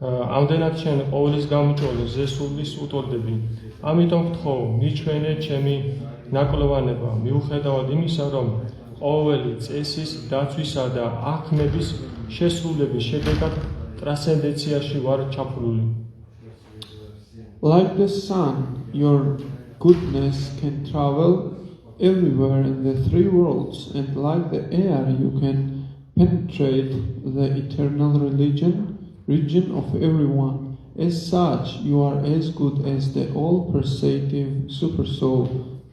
ამდენად შენ ყოველის გამჭოლე ზესულის უტოლდები. ამიტომ გთხოვ, მიჩვენე ჩემი ნაკლოვანება, მიუხედავად იმისა, რომ ყოველი წესის დაცვისა და აღქმების შესრულების შედეგად ტრანსცენდენციაში ვარ ჩაფლული. Like the sun, your goodness can travel everywhere in the three worlds, and like the air, you can penetrate the eternal region of everyone. As such, you are as good as the all-pervasive Super Soul.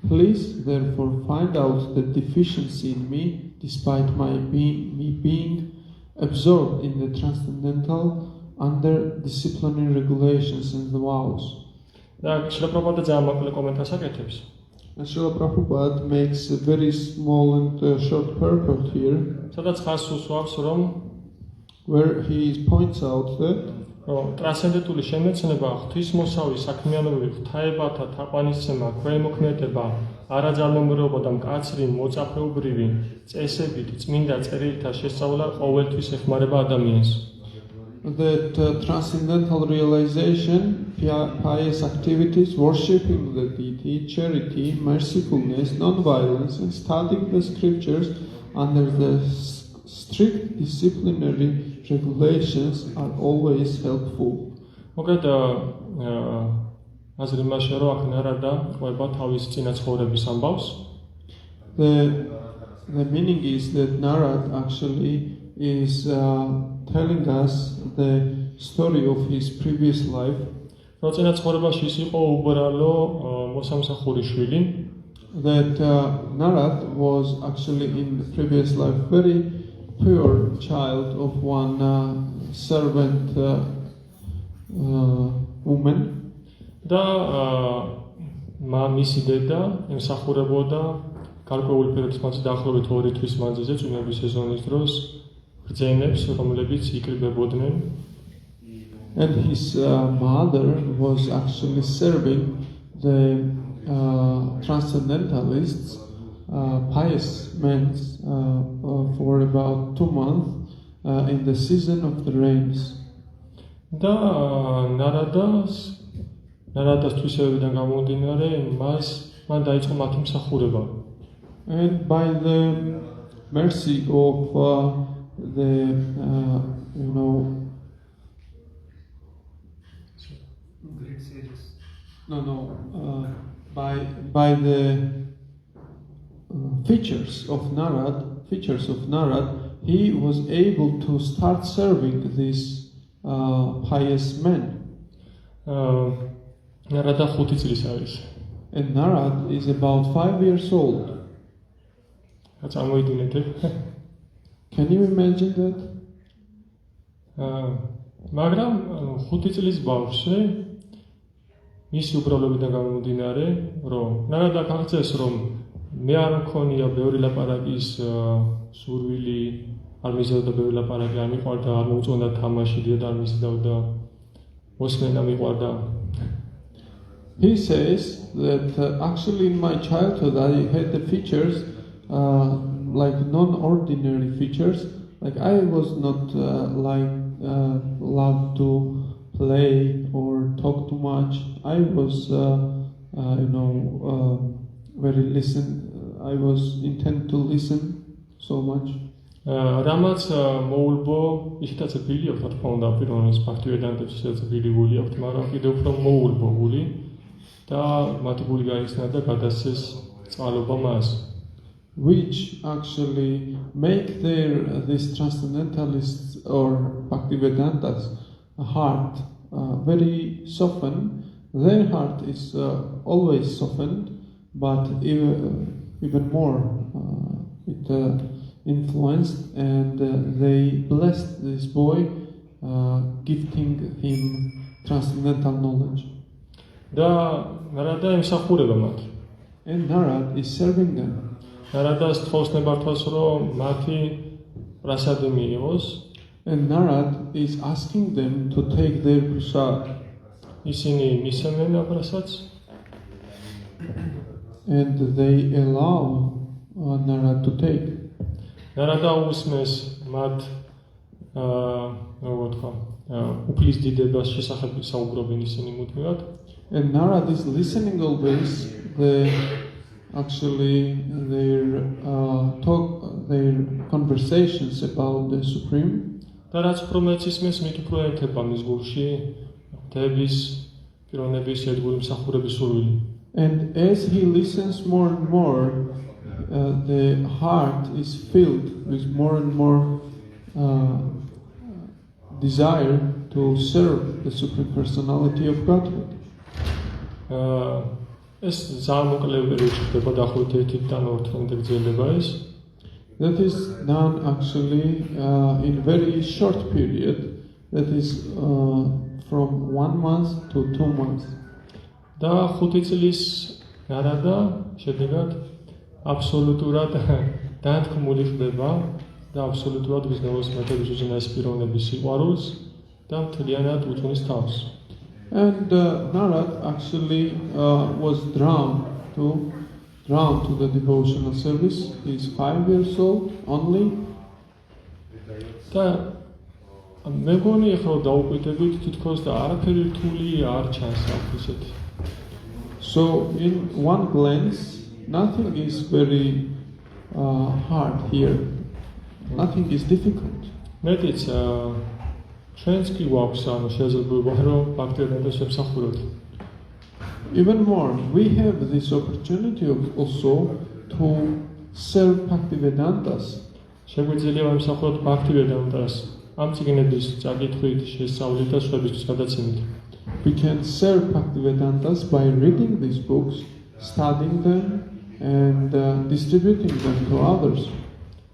Please, therefore, find out the deficiency in me, despite me being absorbed in the transcendental under disciplinary regulations and the vows. Srila Prabhupada ძალიან მოკლე კომენტარს აკეთებს. Srila Prabhupada makes a very small and short purport here, სადაც ხაზს უსვამს, რომ where he points out that ტრანსცენდენტული შემეცნება ღვთისმოსავი საქმიანობები, ღვთაებათა თაყვანისცემა, ქვემოქმედება, არაძალმომრეობა და მკაცრი მოწაფეობრივი წესებით წმინდა წერილთა შესწავლა ყოველთვის ეხმარება ადამიანს. That transcendental realization, pious activities, worshipping the deity, charity, mercifulness, non-violence, and studying the scriptures under the strict disciplinary regulations are always helpful. მოკლედ აზრი იმაშია, რომ აქ ნარადა ყვება თავის წინაცხოვრების ამბავს. The meaning is that Narad actually is telling us the story of his previous life. რომ წინაცხოვრებაში ის იყო უბრალო მოსამსახური შვილი. That Narad was actually in the previous life very pure child of one servant woman. და მისი დედა ემსახურებოდა გარკვეული პერიოდის მანძილზე, დაახლოებით 2 თვის მანძილზე, წვიმების სეზონის დროს ბრძენებს, რომლებიც იკრიბებოდნენ. And his mother was actually serving the transcendentalists, pious men, for about 2 months in the season of the rains. და ნარადას თვისებებიდან გამომდინარე, მან დაიწყო მათი მსახურება. And by the mercy of great sages. By the features of Narad, he was able to start serving these pious men. ნარადა 5 წლის არის. And Narad is about 5 years old. წარმოიდგინეთ. Can you imagine that? მაგრამ 5 წლის ბავშვი მისი უბრალობიდან გამომდინარე, რომ ნარადა გახცეს, რომ მე არ მქონია ბევრი ლაპარაკის სურვილი, არ მიზავდა ბევრი ლაპარაკი, არ მიყვარდა, არ მოუწონდა თამაში, დიოდა არ მიზავდა, მოსმენა მიყვარდა. He says that actually in my childhood I had the features like non-ordinary features. Like I was not loved to play or talk too much. I was, very I was intent to listen so much. რამაც მოულბო ისედაც ბილი აქვს, რა თქმა უნდა, პიროვნების ფაქტივედანტებს ისედაც ბილი გული აქვს, მაგრამ კიდევ უფრო მოულბო გული და მათი გული გაიხსნა და გადასცეს წყალობა მას. Which actually make these transcendentalists or Bhaktivedantas heart very softened. Their heart is always softened, but even more it influenced, and they blessed this boy, gifting him transcendental knowledge. და ნარადა ემსახურება მათ. And Narad is serving them. ნარადას თხოვს ნებართვას, რომ მათი პრასადი მიიღოს. And Narad is asking them to take their prasad. ისინი მისცემენ პრასადს And they allow Narad to take. ნარადა უსმეს მათ როგორ თქვა, უფლის დიდებას შესახებ საუბრობენ ისინი მუდმივად. And Narad is listening always their conversations about the Supreme. და რაც უფრო მეც ისმის, მით უფრო ეთება მის გულში დევის პიროვნების ერთგული მსახურების სურვილი. And as he listens more and more, the heart is filled with more and more desire to serve the Supreme Personality of Godhead. ეს ძალიან მოკლე პერიოდში ხდება, დაახლოებით 1-დან 2 თვემდე გრძელდება ეს. That is done actually in very short period, that is from 1 month to 2 months. და 5 წლის ნარადა შედეგად აბსოლუტურად დათქმული ხდება და აბსოლუტურად გრძნობს მეთების უზენაესი პიროვნების სიყვარულს და მთლიანად უძღვნის თავს. And Narad actually was drawn to the devotional service. He is 5 years old only. და მეგონი ახლა დაუკვირდებით თითქოს და არაფერი რთული არ ჩანს აქ ისეთი. So in one glance, nothing is very hard here. Nothing is difficult. მეტიც ჩვენც კი გვაქვს ანუ შესაძლებლობა რომ ბაქტიოდანტებს ვემსახუროთ. Even more, we have this opportunity also to serve Bhaktivedantas. შეგვიძლია ვემსახუროთ ბაქტიოდანტას ამ წიგნების წაკითხვით, შესწავლით და სხვებისთვის გადაცემით. We can serve Bhaktivedantas by reading these books, studying them, and distributing them to others.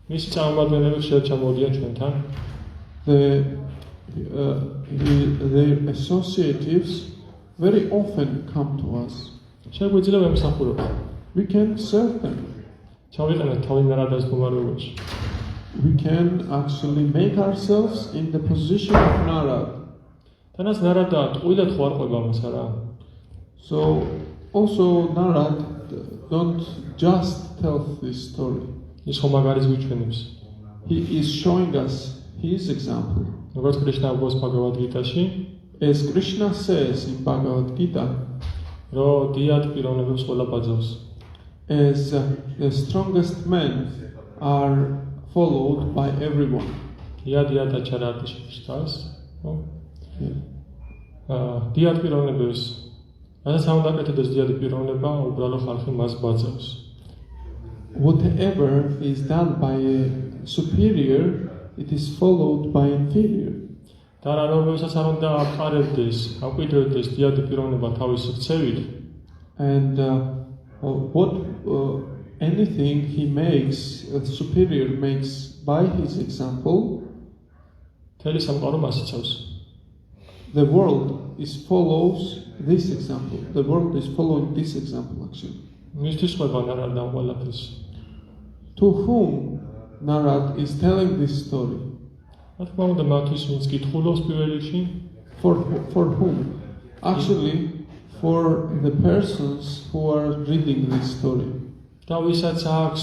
მისი წარმომადგენლები ხშირად ჩამოვიდიან ჩვენთან. Their associatives very often come to us. შეგვიძლია ვემსახუროთ. We can serve them. ჩავიყენოთ თავი ნარადას მდგომარეობაში. We can actually make ourselves in the position of Narad. თანაც ნარადა ტყუილად ხო არ ყვება მას არა? So also Narad don't just tell this story. ის ხომ მაგარიც გვიჩვენებს. He is showing us his example. როგორც კრიშნა გვაქვს ბhagavad gita-ში, As Krishna says in Bhagavad Gita, რომ დიად პიროვნებებს ყველა ბაძავს. as the strongest men are followed by everyone. დიად აჩარარტი შეფშტას, ხო? დიად პიროვნებებს, რასაც არ უნდა კეთდეს დიად პიროვნება, უბრალო ხალხი მას ბაძავს. Whatever is done by a superior, it is followed by inferior. და რა რომელსაც არ უნდა აფყარებდეს, აკույდრებდეს დიად პიროვნება თავის ქცევით, And anything he makes, the superior makes by his example, მთელი სამყარო მას იცავს. the world follows this example. The world is following this example actually. მისთვის ყვება ნარადა ყველაფერს. To whom Narad is telling this story? რა თქმა უნდა მათთვის ვინც კითხულობს პირველ რიგში, For whom? Actually, for the persons who are reading this story. და ვისაც აქვს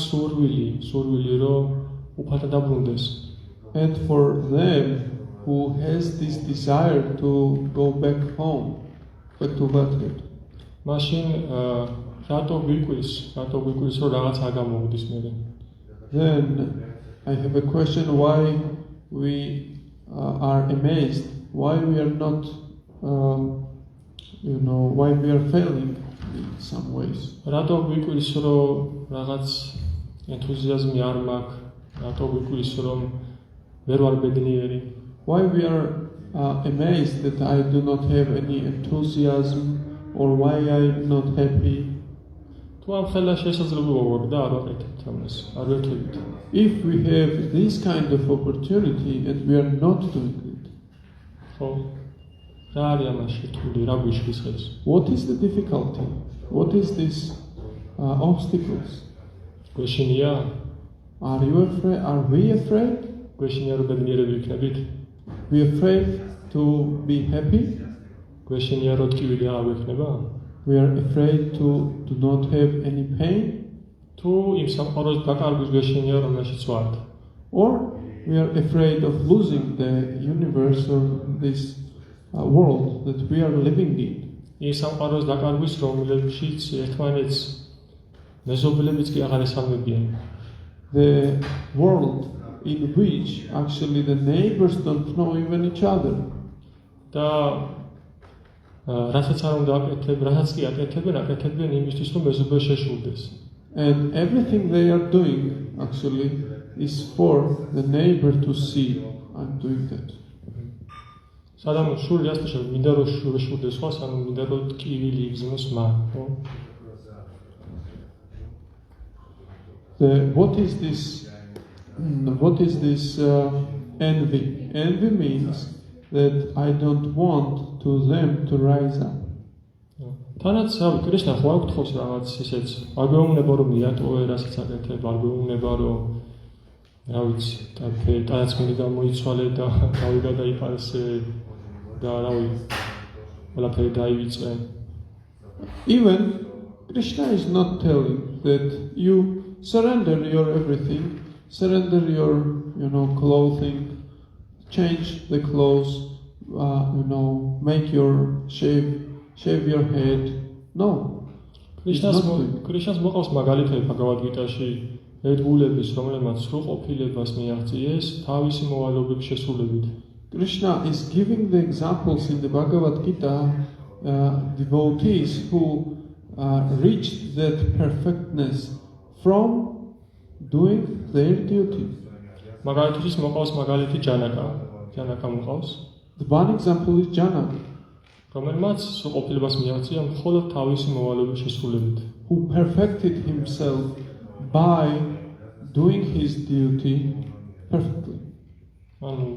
სურვილი რომ უფალთან დაბრუნდეს. And for them who has this desire to go back home, back to Godhead. მაშინ რატო გვიკვირს რომ რაღაც არ გამოვიდეს მერე? Then I have a question why we are amazed, why we are not, why we are failing in some ways. რატო გვიკვირს რომ რაღაც ენთუზიაზმი არ მაქვს, რატო გვიკვირს რომ ვერ ვარ ბედნიერი? Why we are amazed that I do not have any enthusiasm or why I am not happy. თუ ამ ხელა შესაძლებლობა გვაქვს და არ ვაკეთებთ ამას, არ ვეთქვით. If we have this kind of opportunity and we are not doing it, ხო? რა არის ამაში რთული, რა გვიშლის ხელს? what is the difficulty? What is this obstacles? გვეშინია? Are you afraid? Are we afraid? გვეშინია რომ ბედნიერები ვიქნებით? We afraid to be happy? გვეშინია რომ ტკივილი არ გვექნება? We are afraid to do not have any pain? თუ იმ სამყაროს დაკარგვის გვეშინია რომელშიც ვართ? Or we are afraid of losing the universe or this world that we are living in? იმ სამყაროს დაკარგვის რომელშიც ერთმანეთს მეზობლებიც კი აღარ ესალმებიან. The world in which actually the neighbors don't know even each other. და რასაც არ უნდა აკეთებენ, რასაც კი აკეთებენ იმისთვის რომ მეზობლე შეშურდეს. And everything they are doing actually is for the neighbor to see I'm doing that. სანამ შური ასწავლე მინდა რომ შეშურდეს ხოს, ანუ მინდა რომ ტკივილი იგზნოს მან, ხო? What is this envy? Envy means that I don't want to them to rise up. თანაც კრიშნა ხო აქვს რაღაც ისეც, არ გვეუბნება რომ მიატოვე რასაც აკეთებ, არ გვეუბნება რომ რა ვიცი, თანაც მინდა გამოიცვალე და გავიდა დაიპარსე და რა ვიცი, ყველაფერი დაივიწყე. Even Krishna is not telling that you surrender your everything, surrender your clothing, change the clothes, make your shave your head. No. კრიშნას მოყავს მაგალითები ბაგავად გიტაში, ერთგულების, რომელმაც სრულყოფილებას მიაღწიეს თავისი მოვალეობის შესრულებით. Krishna is giving the examples in the Bhagavad Gita, devotees who reached that perfectness from doing their duty. მაგალითის მოყავს მაგალითი ჯანაკა მოყავს. The one example is Janaka, რომელმაც სრულყოფილებას მიაღწია მხოლოდ თავისი მოვალეობის შესრულებით. who perfected himself by doing his duty perfectly. ანუ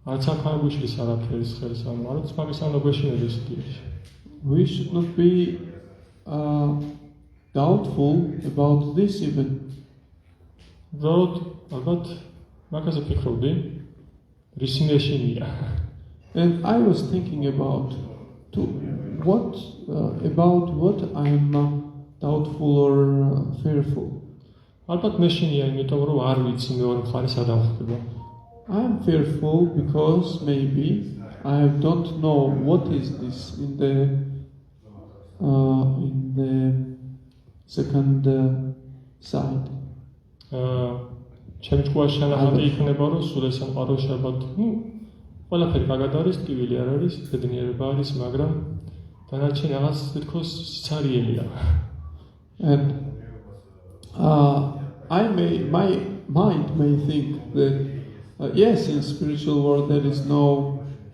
არც აქ არ გვიშლის არაფერის ხელს, არც მაგის არ გვეშინებს დიაში. We should not be doubtful about this even. უბრალოდ ალბათ მაგაზე ფიქრობდი, რისი მეშინია. And I was thinking about what I am doubtful or fearful. ალბათ მეშინია, იმიტომ რომ არ ვიცი მეორე მხარე სადამ ხდება. I am fearful because maybe I don't know what is this in the second side. ჩემი ჭკუაში შენახატი იქნება რომ სულ ეს სამყაროში ალბათ ყველაფერი კარგად არის, ტკივილი არ არის, ბედნიერება არის, მაგრამ დანარჩენი რაღაც თითქოს სიცარიელია. And my mind may think that yes, in spiritual world there is no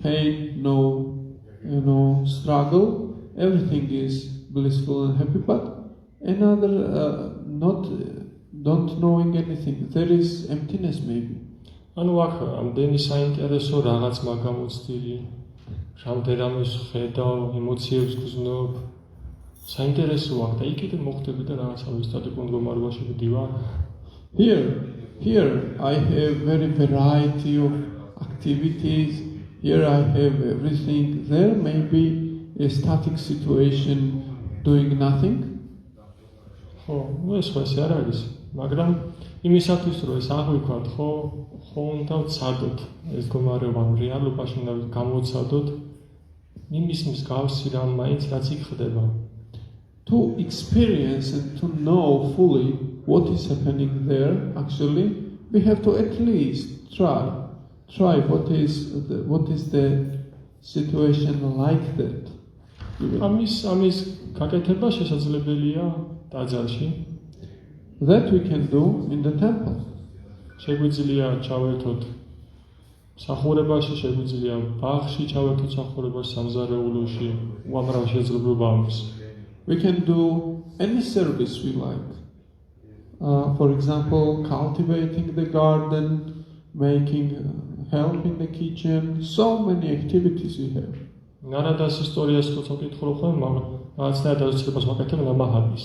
pain, no struggle, everything is blissful and happy, but another don't knowing anything, there is emptiness maybe. ანუ აქ ამდენი საინტერესო რაღაც მაგამოცდილი, რამდენადაც ხედავ, ემოციებს გზნობ, საინტერესო აქ და იქიდან მოხდება და რაღაცა ვისტატიკურ მდგომარეობაში ვდივარ. Here I have very variety of activities. Here I have everything. There may be a static situation doing nothing. ხო, ეს ვასე არ არის, მაგრამ იმისათვის რომ ეს აღვიქვათ, ხო უნდა ვცადოთ ეს მდგომარეობა რეალობაში უნდა გამოვცადოთ იმის მსგავსი რამ მაინც რაც იქ ხდება. To experience and to know fully what is happening there, actually, we have to at least try what is the situation like that. ამის გაკეთება შესაძლებელია ტაძარში. That we can do in the temple. შეგვიძლია ჩავერთოთ მსახურებაში, შეგვიძლია ბაღში ჩავერთოთ მსახურებაში, სამზარეულოში, უამრავ შესაძლებლობა აქვს. We can do any service we like. For example, cultivating the garden, making help in the kitchen, so many activities we have. ნარადას ისტორიას როცა ვკითხულობ ხოლმე, მაგრამ რაღაცნაირად დაწესებას ვაკეთებ ნამაჰადის.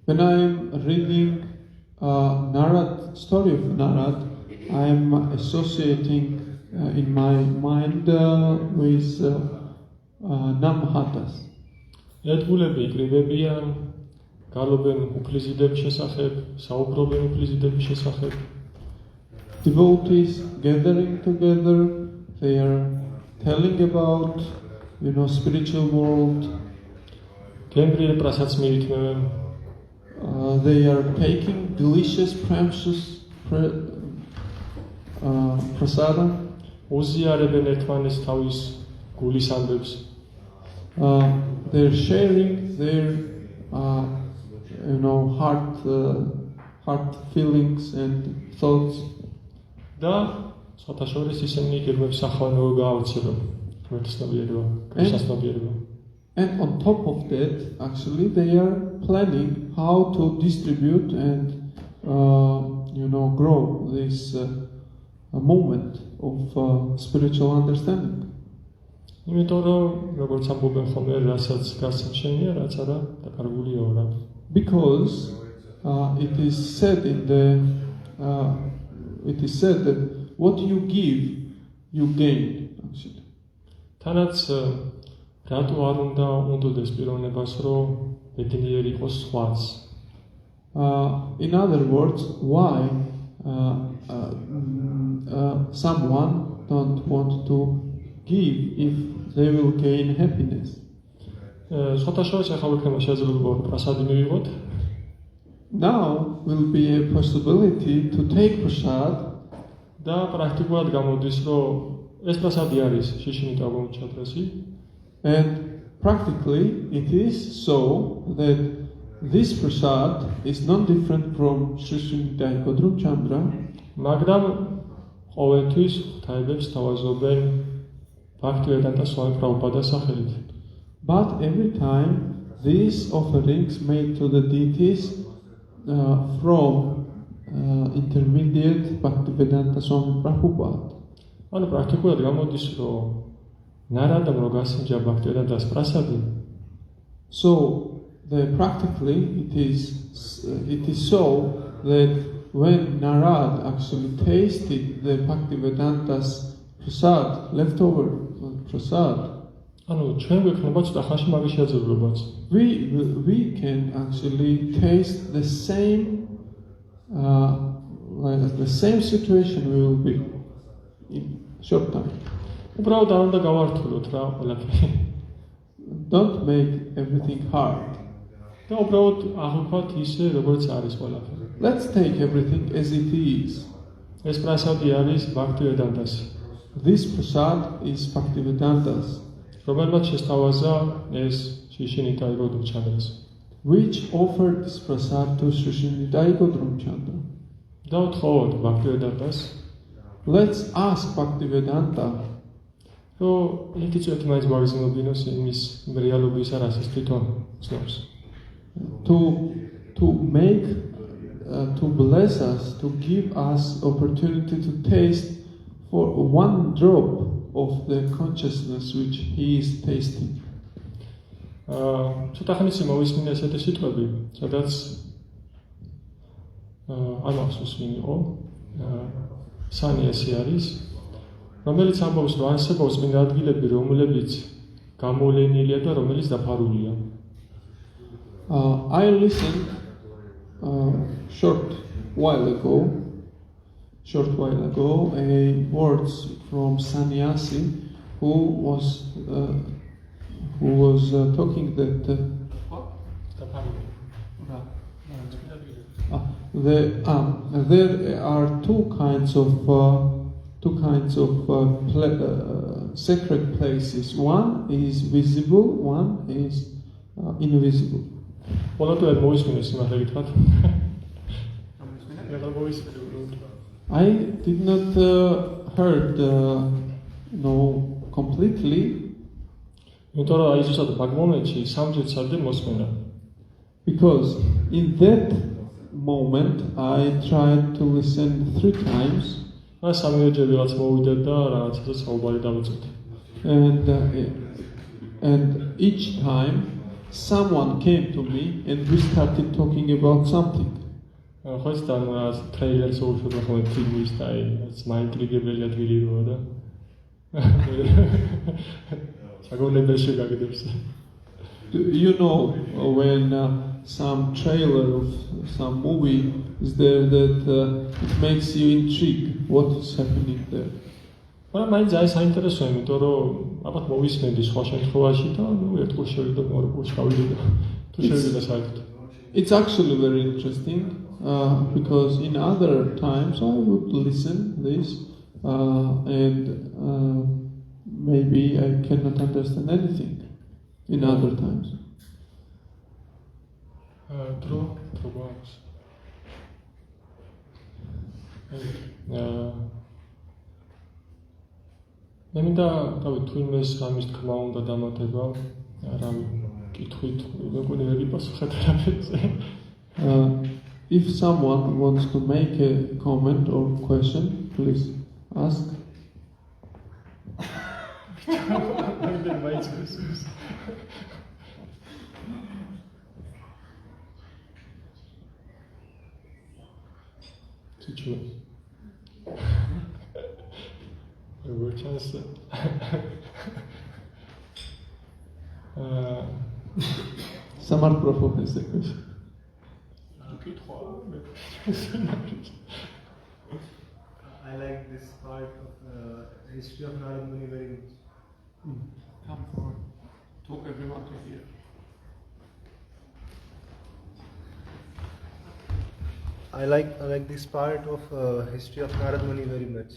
When I'm reading Narad, story of Narad, I'm associating in my mind with Namhadas. ერთგულები იკრიბებიან, გალობენ უფლიზიდების შესახებ, საუბრობენ უფლიზიდების შესახებ. Devotees gathering together, they are telling about, spiritual world. გემრიელ პრასადს მიითმევენ. They are taking delicious, precious prasada. უზიარებენ ერთმანეთს თავის გულის ამბებს. They're sharing their, heart feelings and thoughts. და სხვათა შორის ისინი გერმებს ახალმოო გაავრცელონ ღმერთსნობიერება, ქრისტესნობიერება. And on top of that, actually, they are planning how to distribute and, grow this movement of spiritual understanding. იმიტომ რომ როგორც ამბობენ ხოლმე, რასაც გასცემშენია, რაც არა დაკარგულიაო რა. Because it is said that what you give, you gain. Actually. თანაც რატო არ უნდა უნდოდეს პიროვნებას, რომ ბედნიერი იყოს სხვაც? In other words, why someone don't want to give if they will gain happiness? სხვათა შორის ახლა ვიქნება შესაძლებლობა რომ პრასადი მივიღოთ. Now will be a possibility to take prasad. და პრაქტიკულად გამოდის, რომ ეს პრასადი არის შიშინიტა გომჩადრესი. And practically it is so that this prasad is not different from Srishnita Godrum Chandra. მაგრამ ყოველთვის ღვთაებებს თავაზობენ ბhaktivedanta swami prabhupada სახელით. But every time these offerings made to the deities from intermediate Bhaktivedanta Swami Prabhupada. ანუ პრაქტიკულად გამოდის, რომ ნარადამ რო გასინჯა ბhaktivedanta პრასადი. So practically it is so that when Narad actually tasted the Bhaktivedanta's prasad, leftover prasad, ანუ ჩვენ გვექნება ცოტა ხანში მაგის შესაძლებლობაც. we can actually taste the same situation we will be in short time. უბრალოდ არ უნდა გავართულოთ რა ყველაფერი. Don't make everything hard. და უბრალოდ აღვქვათ ისე როგორც არის ყველაფერი. Let's take everything as it is. ეს პრასადი არის ბhaktivedantasi. This prasad is Bhaktivedanta's, რომელმაც შესთავაზა ეს შიშინიტა გოდუმ ჩანდრას. which offered this prasad to Srishnidai Godrum Chandra. და ვთხოვოთ ბhaktivedantას, Let's ask Bhaktivedanta რომ ერთი წუთი მაინც გვაგზავნებინოს იმის რეალობის არას ის თვითონ ცნობს. to make to bless us, to give us opportunity to taste for one drop of the consciousness which he is tasting. ცოტა ხნის წინ მოვისმინე ესეთი სიტყვები, სადაც არ მახსოვს ვინ იყო, სანიასი არის, რომელიც ამბობს, რომ არსებობს წმინდა ადგილები, რომლებიც გამოვლენილია და რომელიც დაფარულია. I listened short while ago a words from sannyasi who was talking that there are two kinds of sacred places. One is visible, one is invisible. Ყველაფერი არ მოისმინე სიმართლე გითხრათ. რა მოისმინე? I did not heard completely. იმიტომ რომ აი ზუსტად მაგ მომენტში სამჯერ სარდე მოსმენა. Because in that moment I tried to listen 3 times. სამჯერ ვიღაც მოვიდა და რაღაცა საუბარი დავიწყეთ. And each time someone came to me and we started talking about something. ხო ის და რაღაც ტრეილერს უშვებდა ხოლმე ფილმის და ეს მაინტრიგებელი ადგილი როა და საგონებელში გაგდებს. You know when some trailer of some movie is there that it makes you intrigued what is happening there. მაგრამ მაინც აი საინტერესოა, იმიტომ რომ ალბათ მოვისმენდი სხვა შემთხვევაში და ერთ კურსში შევიდე და მეორე კურსში გავიდე. თუ შევიდე საერთოდ. It's actually very interesting because in other times I would listen this and maybe I cannot understand anything in other times. True გვაქვს. მე მინდა თავი თუ იმეს რამის თქმა უნდა დამატება, რამ კითხვით მეგონიერი პასუხად არაფერზე. If someone wants to make a comment or question, please ask. Samar Prabhu has a question. I like this part of history of Narad Muni very much. Come forward. Talk everyone to hear. I like this part of history of Narad Muni very much.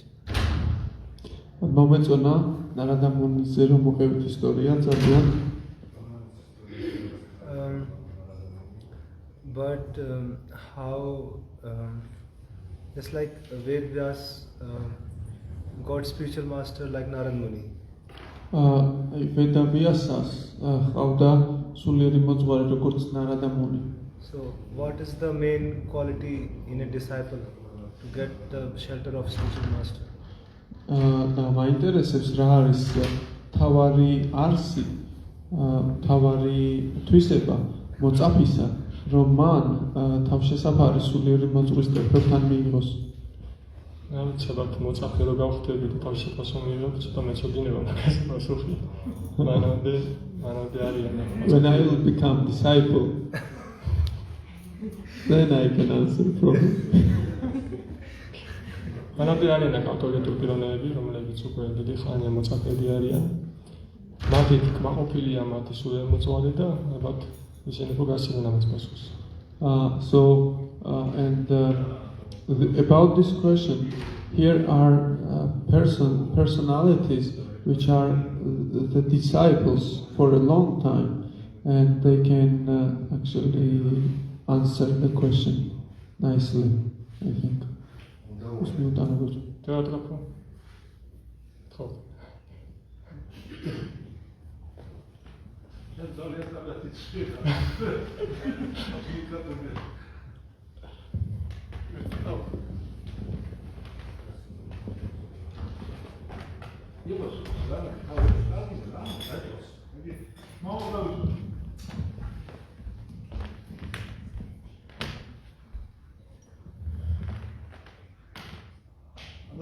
მომეწონა ნარადა მუნის რომ მოყევით ისტორია ძალიან. But how just like Ved Vyas got spiritual master like Narad Muni. Veda Vyasas ყავდა სულიერი მოძღვარი როგორც ნარადა მუნი. So what is the main quality in a disciple to get the shelter of spiritual master? და მაინტერესებს რა არის თავარი არსი, თავარი თვისება მოწაფისა, რომ მან თავშესაფარი სულიერი მოძღვრის წერფებთან მიიღოს. ცოტათ მოწაფე რო გავხდები და თავშესაფარს მიიღებ, ცოტა მეწოდინება მაგას პასუხი. მანამდე არიან. When I will become disciple, then I can answer probably. მანამდე არიან ავტორიტეტული პიროვნებები, რომლებიც უკვე დიდი ხანია მოწაფეები არიან. მათით კმაყოფილია მათი სულიერი მოძღვარი და ალბათ ისინი გასცემენ ამას პასუხს. About this question, here are personalities which are the disciples for a long time, and they can actually answer the question nicely, I think.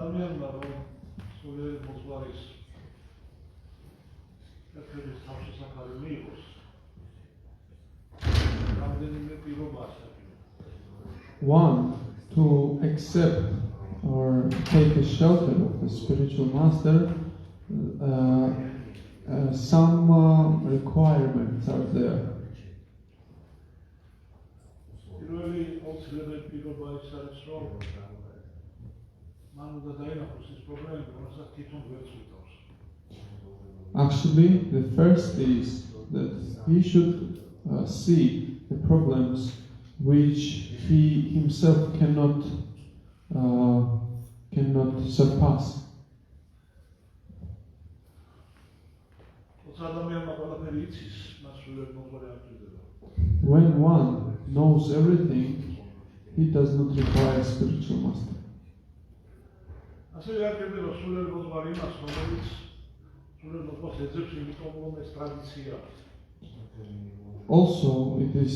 ადამიანმა რომ სულიერი მოძღვარის ერთების თავშესაფარი მიიღოს, რამდენიმე პირობა ასაკი. One, to accept or take a shelter of the spiritual master, some requirements are there. პირველი აუცილებელი პირობა ის არის, რომ მან უნდა დაინახოს ის პრობლემები, რომელსაც თვითონ ვერ ცვიტავს. Actually, the first is that he should see the problems which he himself cannot surpass. თორსა ადამიანმა ყველაფერი იცის, მას სულიერ მოყოლე არ ჭირდება. When one knows everything, he does not require a spiritual master. ასევე არ ჭირდება სულიერ მოყოლე იმას, რომელიც სულიერ მოყოლეს ეძებს, იმიტომ რომ ეს ტრადიცია. Also, it is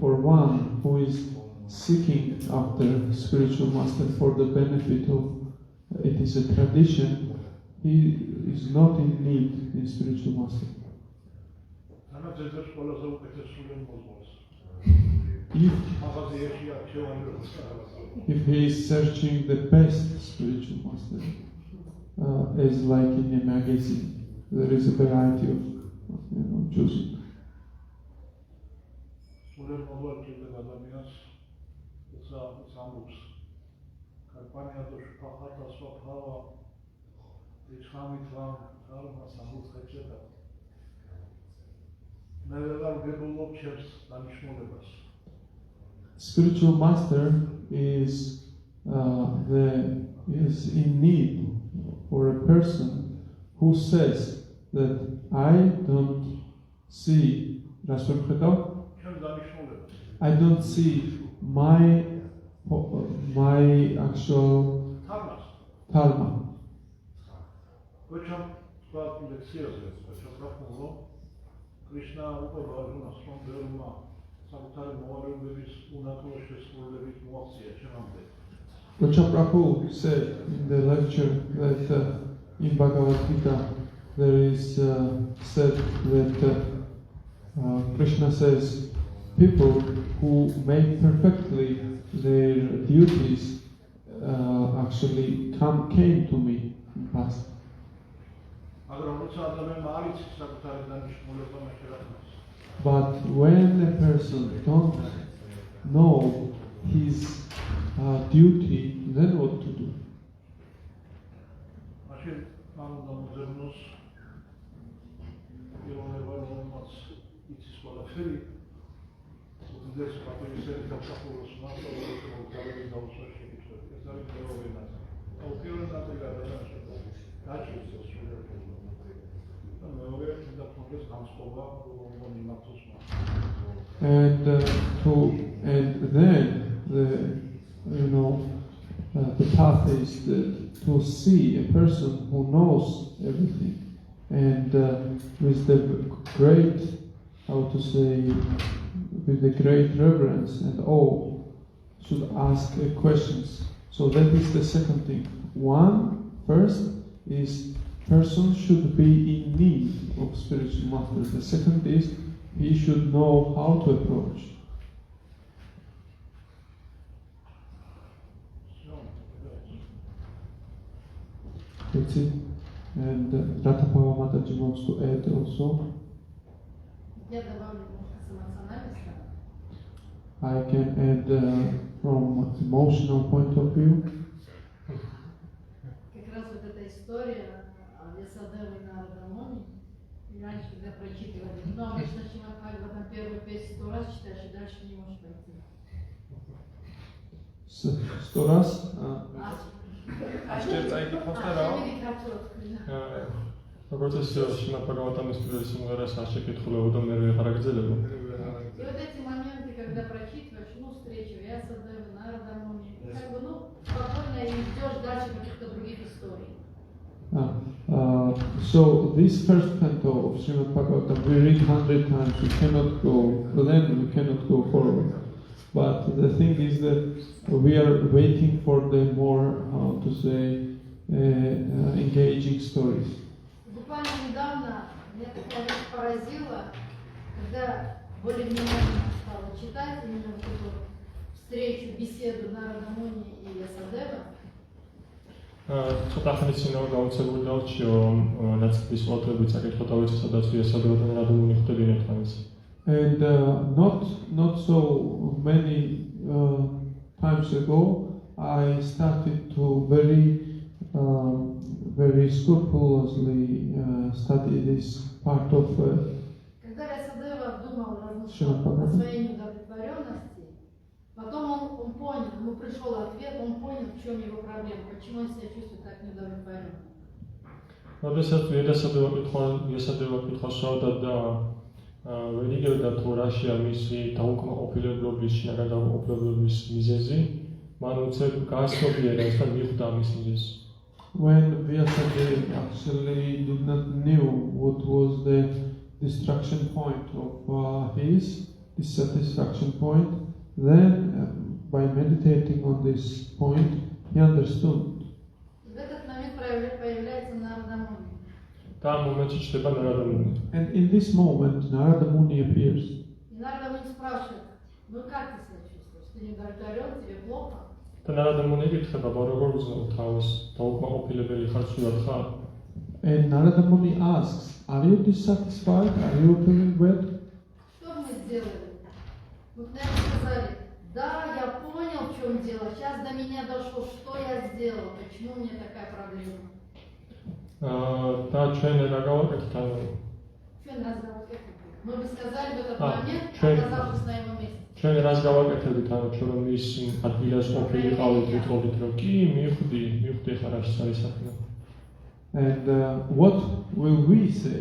for one who is seeking after spiritual master for the benefit of it is a tradition. He is not in need in spiritual master. თანაც ეძებს ყველაზე უკეთეს სულიერ მოყოლეს. If მაღაზიაში არჩევანი როცა if he is searching the best spiritual master, as like in a magazine, there is a variety of choosing. სულიერ მოყოლე ჭირდება ადამიანს, როცა ამბობს კამპანია და შფახატა სვაფავა იცხამით რა მას ამბობს ხეჭედა. მე ვეღარ ვგებულობ ჩემს დანიშნულებას. Spiritual master is in need for a person who says that I don't see ჩემს დანიშნულებას. I don't see my actual თამას dharma. Почему склад лексиозы, почему прохнуло, Кришна уповал что Брахма, Самутари Муаревич, Унакоши, Скулевич, Муаксия, Чемамде. Gocha Prabhu said in the lecture that in Bhagavad Gita there is said that Krishna says people who make perfectly their duties actually came to me in past. But when a person don't know his duty, then what to do? And then the path is to see a person who knows everything and with the great, with the great reverence and awe should ask questions. So that is the second thing. First is person should be in need of spiritual master. The second is he should know how to approach. That's it. And Ratapava Mataji wants to add also. Я добавлю с эмоциональной стороны. I can add from emotional point of view. Как раз вот эта история о Весадеве на Радамоне, раньше, когда прочитывали, но обычно Шримад-Бхагаватам там первую песню 100 раз читаешь, и дальше не можешь пойти. 100 раз? როგორც Шримад-Бхагаватамის პირველ სიმღერას არ შეკითხულებოდა, მე ვეღარ აგრძელებო. И вот эти моменты, когда прочитываешь, встречу Весадевы на Радамоне, спокойно и идешь дальше каких-то других историй. So this first canto of Srimad Bhagavatam we read 100 times, we cannot go forward. But the thing is that we are waiting for the more, engaging stories. Буквально недавно меня такая вещь поразила, когда более внимательно стала читать именно вот эту встречу, беседу на Радамоне и Весадева. ცოტა ხნის წინააღმდეგ გაუცებული დავჭიო ნაწყვის ყოთლებით საკითხო დავიცე, სადაც ვიასადევთან რადამონი ხვდებიან ერთმანეთს. And not so many times ago, I started to very scrupulously study this part of Когда Вьясадева думал, Шрила размышлял о Прабхупады. своей неудовлетворенности, потом он понял, ему пришел ответ, он понял, в чем его проблема, почему он себя чувствует так неудовлетворенно. როდესაც ვიასადევა კითხავს შევდად და ვერ იგებდა თუ რაშია მისი დაუკმაყოფილებლობის, შინაგან დაუკმაყოფილებლობის მიზეზი, მან უცებ გააცნობიერა და მიხვდა მის მიზეზს. When Vyasadeva actually did not knew what was the distraction point of his dissatisfaction point, then by meditating on this point, he understood. В этот момент появляется Нарада Муни. და ამ მომენტში ჩდება ნარადა მუნი. And in this moment, Narada Muni appears. И Нарада Муни спрашивает, ну как ты себя чувствуешь? Ты неудовлетворен, тебе плохо? და ნარადა მუნი ეკითხება, როგორ უზნო თავს, დაუკმაყოფილებელი ხარ, სულად ხარ? And Narada Muni asks, are you dissatisfied? Are you feeling bad? Что мы сделали? Мы, наверное, сказали, да, я понял, в чем дело, сейчас до меня дошло, что я сделал, почему у меня такая проблема. და ჩვენ რა გავაკეთეთ ანუ Что нас зовут? Мы бы сказали в этот А, момент, что- оказавшись на его месте. ჩვენ რას გავაკეთებთ ანუ ჩვენ რომ ის ადგილას ყოფილიყავით ვიტყოდით რომ კი მივხვდი ხარ რაშიც არის საქმე. And what will we say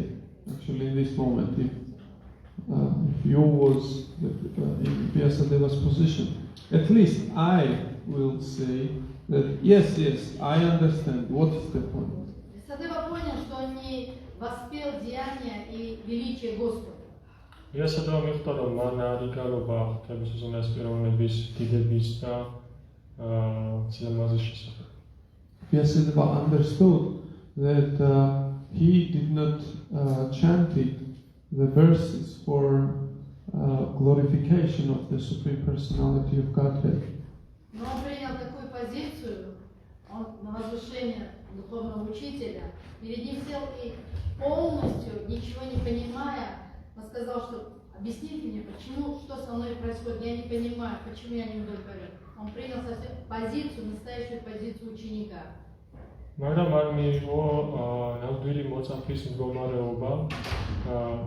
actually in this moment if you was in Vyasadeva's position? At least I will say that yes, I understand. What is the point? Вьясадева понял, что он не воспел деяния и величие Господа. ვიასადევა მიხვდა რომ მან არ იგალობა ღვთების უზენაეს პიროვნების დიდების და ცილამაზის შესახებ. Vyasadeva understood that he did not chanted the verses for glorification of the Supreme Personality of Godhead. Но он принял такую позицию, он на возвышение духовного учителя, перед ним сел и полностью, ничего не понимая, он сказал, что объясните мне, почему, что со мной происходит, я не понимаю, почему я не удовлетворен. Он принял совсем позицию, настоящую позицию ученика. მაგრამ მან მიიღო ნამდვილი მოწაფის მდგომარეობა,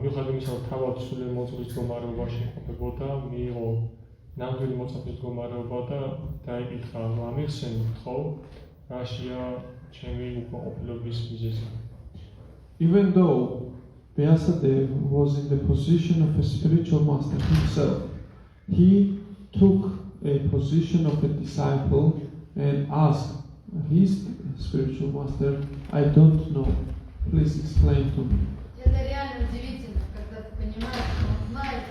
მიუხედავად იმისა, რომ თავად სულიერ მოწაფის მდგომარეობაში იმყოფებოდა, მიიღო ნამდვილი მოწაფის მდგომარეობა და დაიკითხა, რომ ამიხსენი თხოვ, რაშია ჩემი უკმაყოფილების მიზეზი. Even though Vyasadeva was in the position of a spiritual master himself, he took a position of a disciple and asked his spiritual master, I don't know, please explain to me. Это реально удивительно, когда ты понимаешь, что он знает,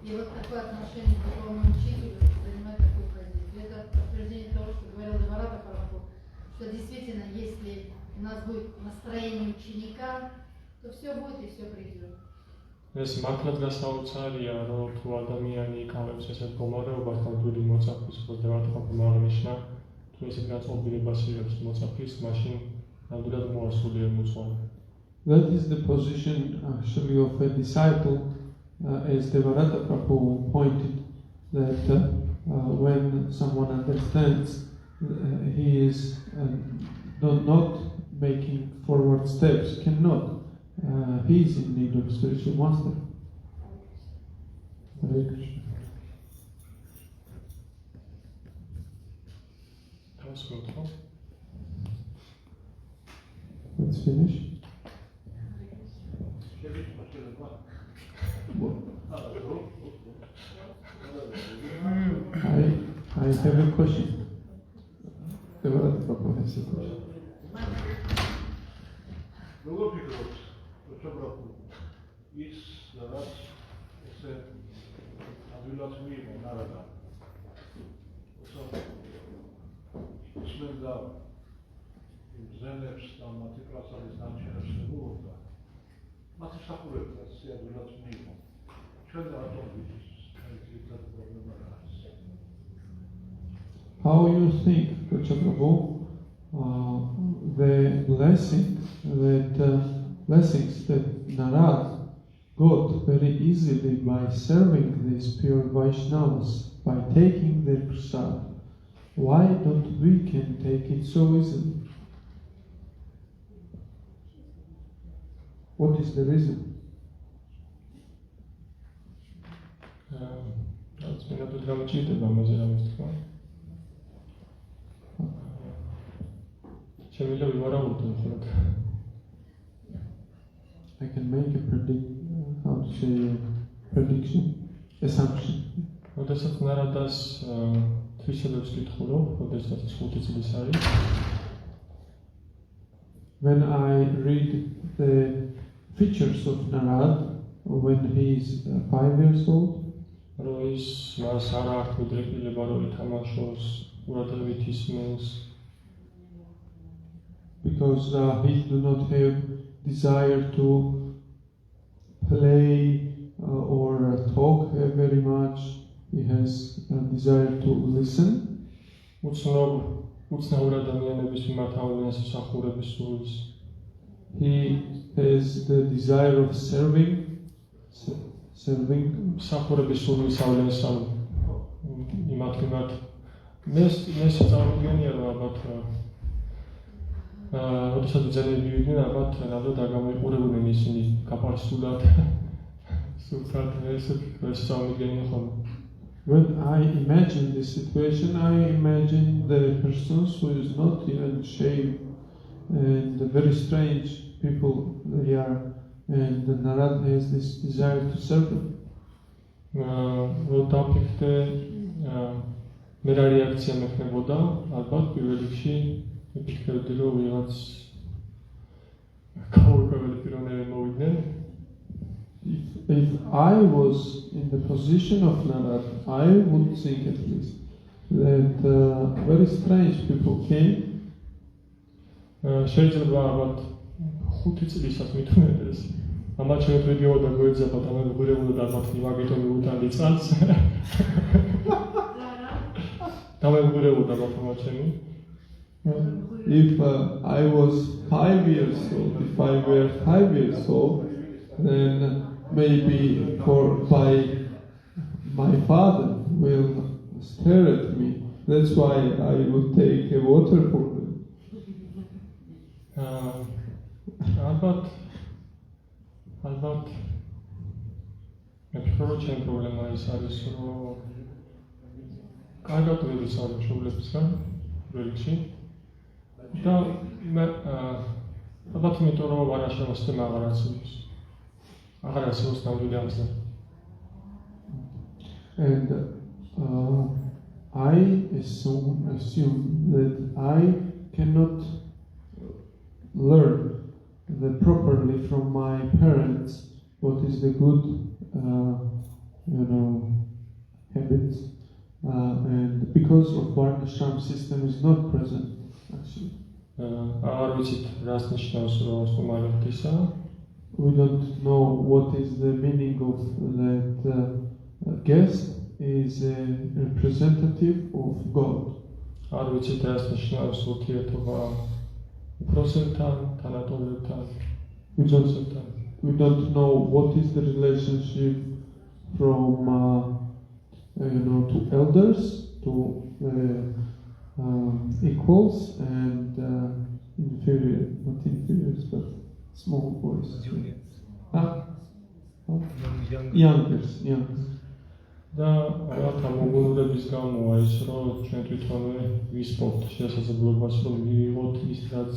и вот такое отношение к духовному учителю занимает такую позицию. Это подтверждение того, что говорил Деварата Прабхупада, что действительно, если у нас будет настроение ученика, то все будет и все придет. ეს მართლაც გასაოცარია, რომ თუ ადამიანი იკავებს ესეთ მდგომარეობას, ნამდვილი მოწაფის, όπως დევარატა აღნიშნა, თუ ესეთ განწყობილებას იღებს მოწაფის, მაშინ ნამდვილად მოასრულია მოწვევა. That is the position actually of a disciple, as Devarata Prabhu pointed, that when someone understands, he is not making forward steps, cannot. He is in need of spiritual master. Hare Krishna. Let's finish. I have a question. Devarata Prabhu has a question. Другой прикол, что браху, из раз, если адвилат мимо народа, усмenda, зенепс там матикрасали значение шнегурда, матишахурет, если адвилат мимо, что это видишь, это проблема раз. How you think, Gacha Prabhu, the blessings that Narad God very easily by serving these pure Vaishnavas, by taking their prasad. Why don't we can take it so easily? What is the reason? რაც მენაბრად გამოჭირდება ამაზე რამის თქვა. შემიძლია ვივარაუდო მხოლოდ. I can make a prediction, assumption. როდესაც ნარადას თვისებებს კითხულობ, როდესაც 5 წლის არის, when I read the features of Narad when he is 5 years old, რომ ის მას არ აქვს მიდრეკილება რომ ითამაშოს, ყურადღებით ისმენს, because he do not have desire to play or talk very much. He has a desire to listen. უცნაურ ადამიანების მიმართ ავლენს მსახურების სულს. He has the desire of serving. მსახურების სულს ავლენს იმათ მიმართ. მე წარმოგვიდგენია რომ ალბათ როდესაც ძენები ვიდნენ, ალბათ რადგან დაგამოიყურებოდნენ ისინი გაპარსულად სულთან ეს წარმოგვიდგენია ხოლმე. When I imagine this situation, I imagine the persons who is not even shaved and very strange people they are, and Narad has this desire to serve them. რომ დაფიქრდე მე რა რეაქცია მექნებოდა, ალბათ პირველ რიგში მიფიქრებდი რომ ვიღაც გაურკვეველი პიროვნები მოვიდნენ. If I was in the position of Narad, I would think at least that very strange people came. შეიძლება ალბათ 5 წლისაც მithunedes. ამათ შემეფრედიოდა გვეძებათ, ამათ გვერებოდა ალბათ იმაგითო მიუტანდი წალს. დამეგვრებოდა ბათუმად ჩემი. If I was 5 years old, if I were 5 years old, then maybe by my father will stare at me. That's why I would take a water for them. ალბათ მე ვფიქრობ ჩემ პრობლემა ის არის რომ კარგად ვერ ისაუბრებ მშობლებისგან რიგში და მე ალბათ იმიტომ რომ ვარაშევას თემა აღარ არსებობს. აღარ არსებობს ნამდვილი ამბზა. And I assume that I cannot learn properly from my parents what is the good, habits, and because of Varnashram system is not present actually. აღარ ვიცით რას ნიშნავს რომ სტუმარი ღვთისა. We don't know what is the meaning of that guest is a representative of God. არ ვიცით რას ნიშნავს ურთიერთობა უფროსებთან, თანატოლებთან, უძონსებთან. We don't know what is the relationship from to elders, to equals and inferior, not inferiors, but small boys. Juniors. Youngers. და რაღაცა მოგონურების გამოა ის რომ ჩვენ თვითონვე ვისპობთ შესაძლებლობას რომ მივიღოთ ის რაც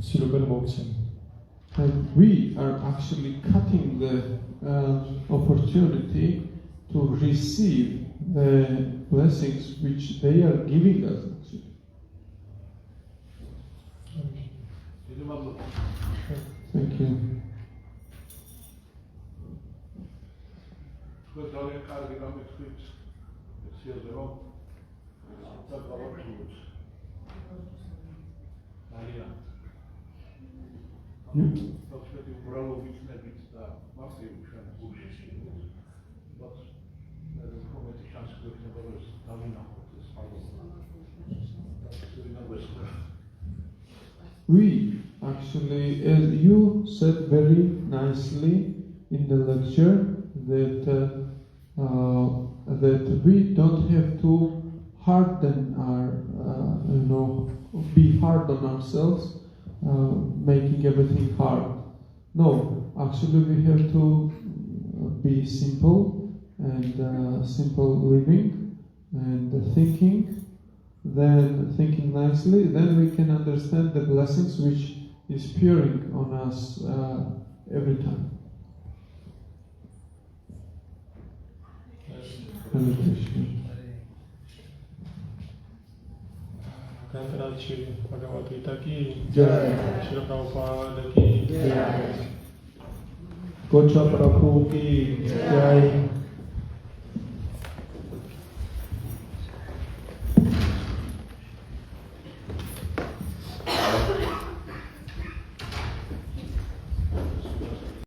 ცდილობენ მოგცემ. And we are actually cutting the opportunity to receive the blessings which they are giving us. Thank you. ძალიან კარგი გამეთქვით ექციაზე რომ და გავაკეთოთ. ძალიან. თქვენი უბრალოდ იქნებით და მასივ ჩვენ გულში. բայց მე პრომეთი შანსი გვექნება რომ დავინახოთ ეს ხალხი. We Actually, as you said very nicely in the lecture, that we don't have to harden be hard on ourselves, making everything hard. No, actually we have to be simple and simple living and thinking nicely. Then we can understand the blessings which is pouring on us every time. Hare Krishna. Grantaraj Bhagavad Gita ki Jai. Srila Prabhupada ki Gocha Prabhu ki Jai.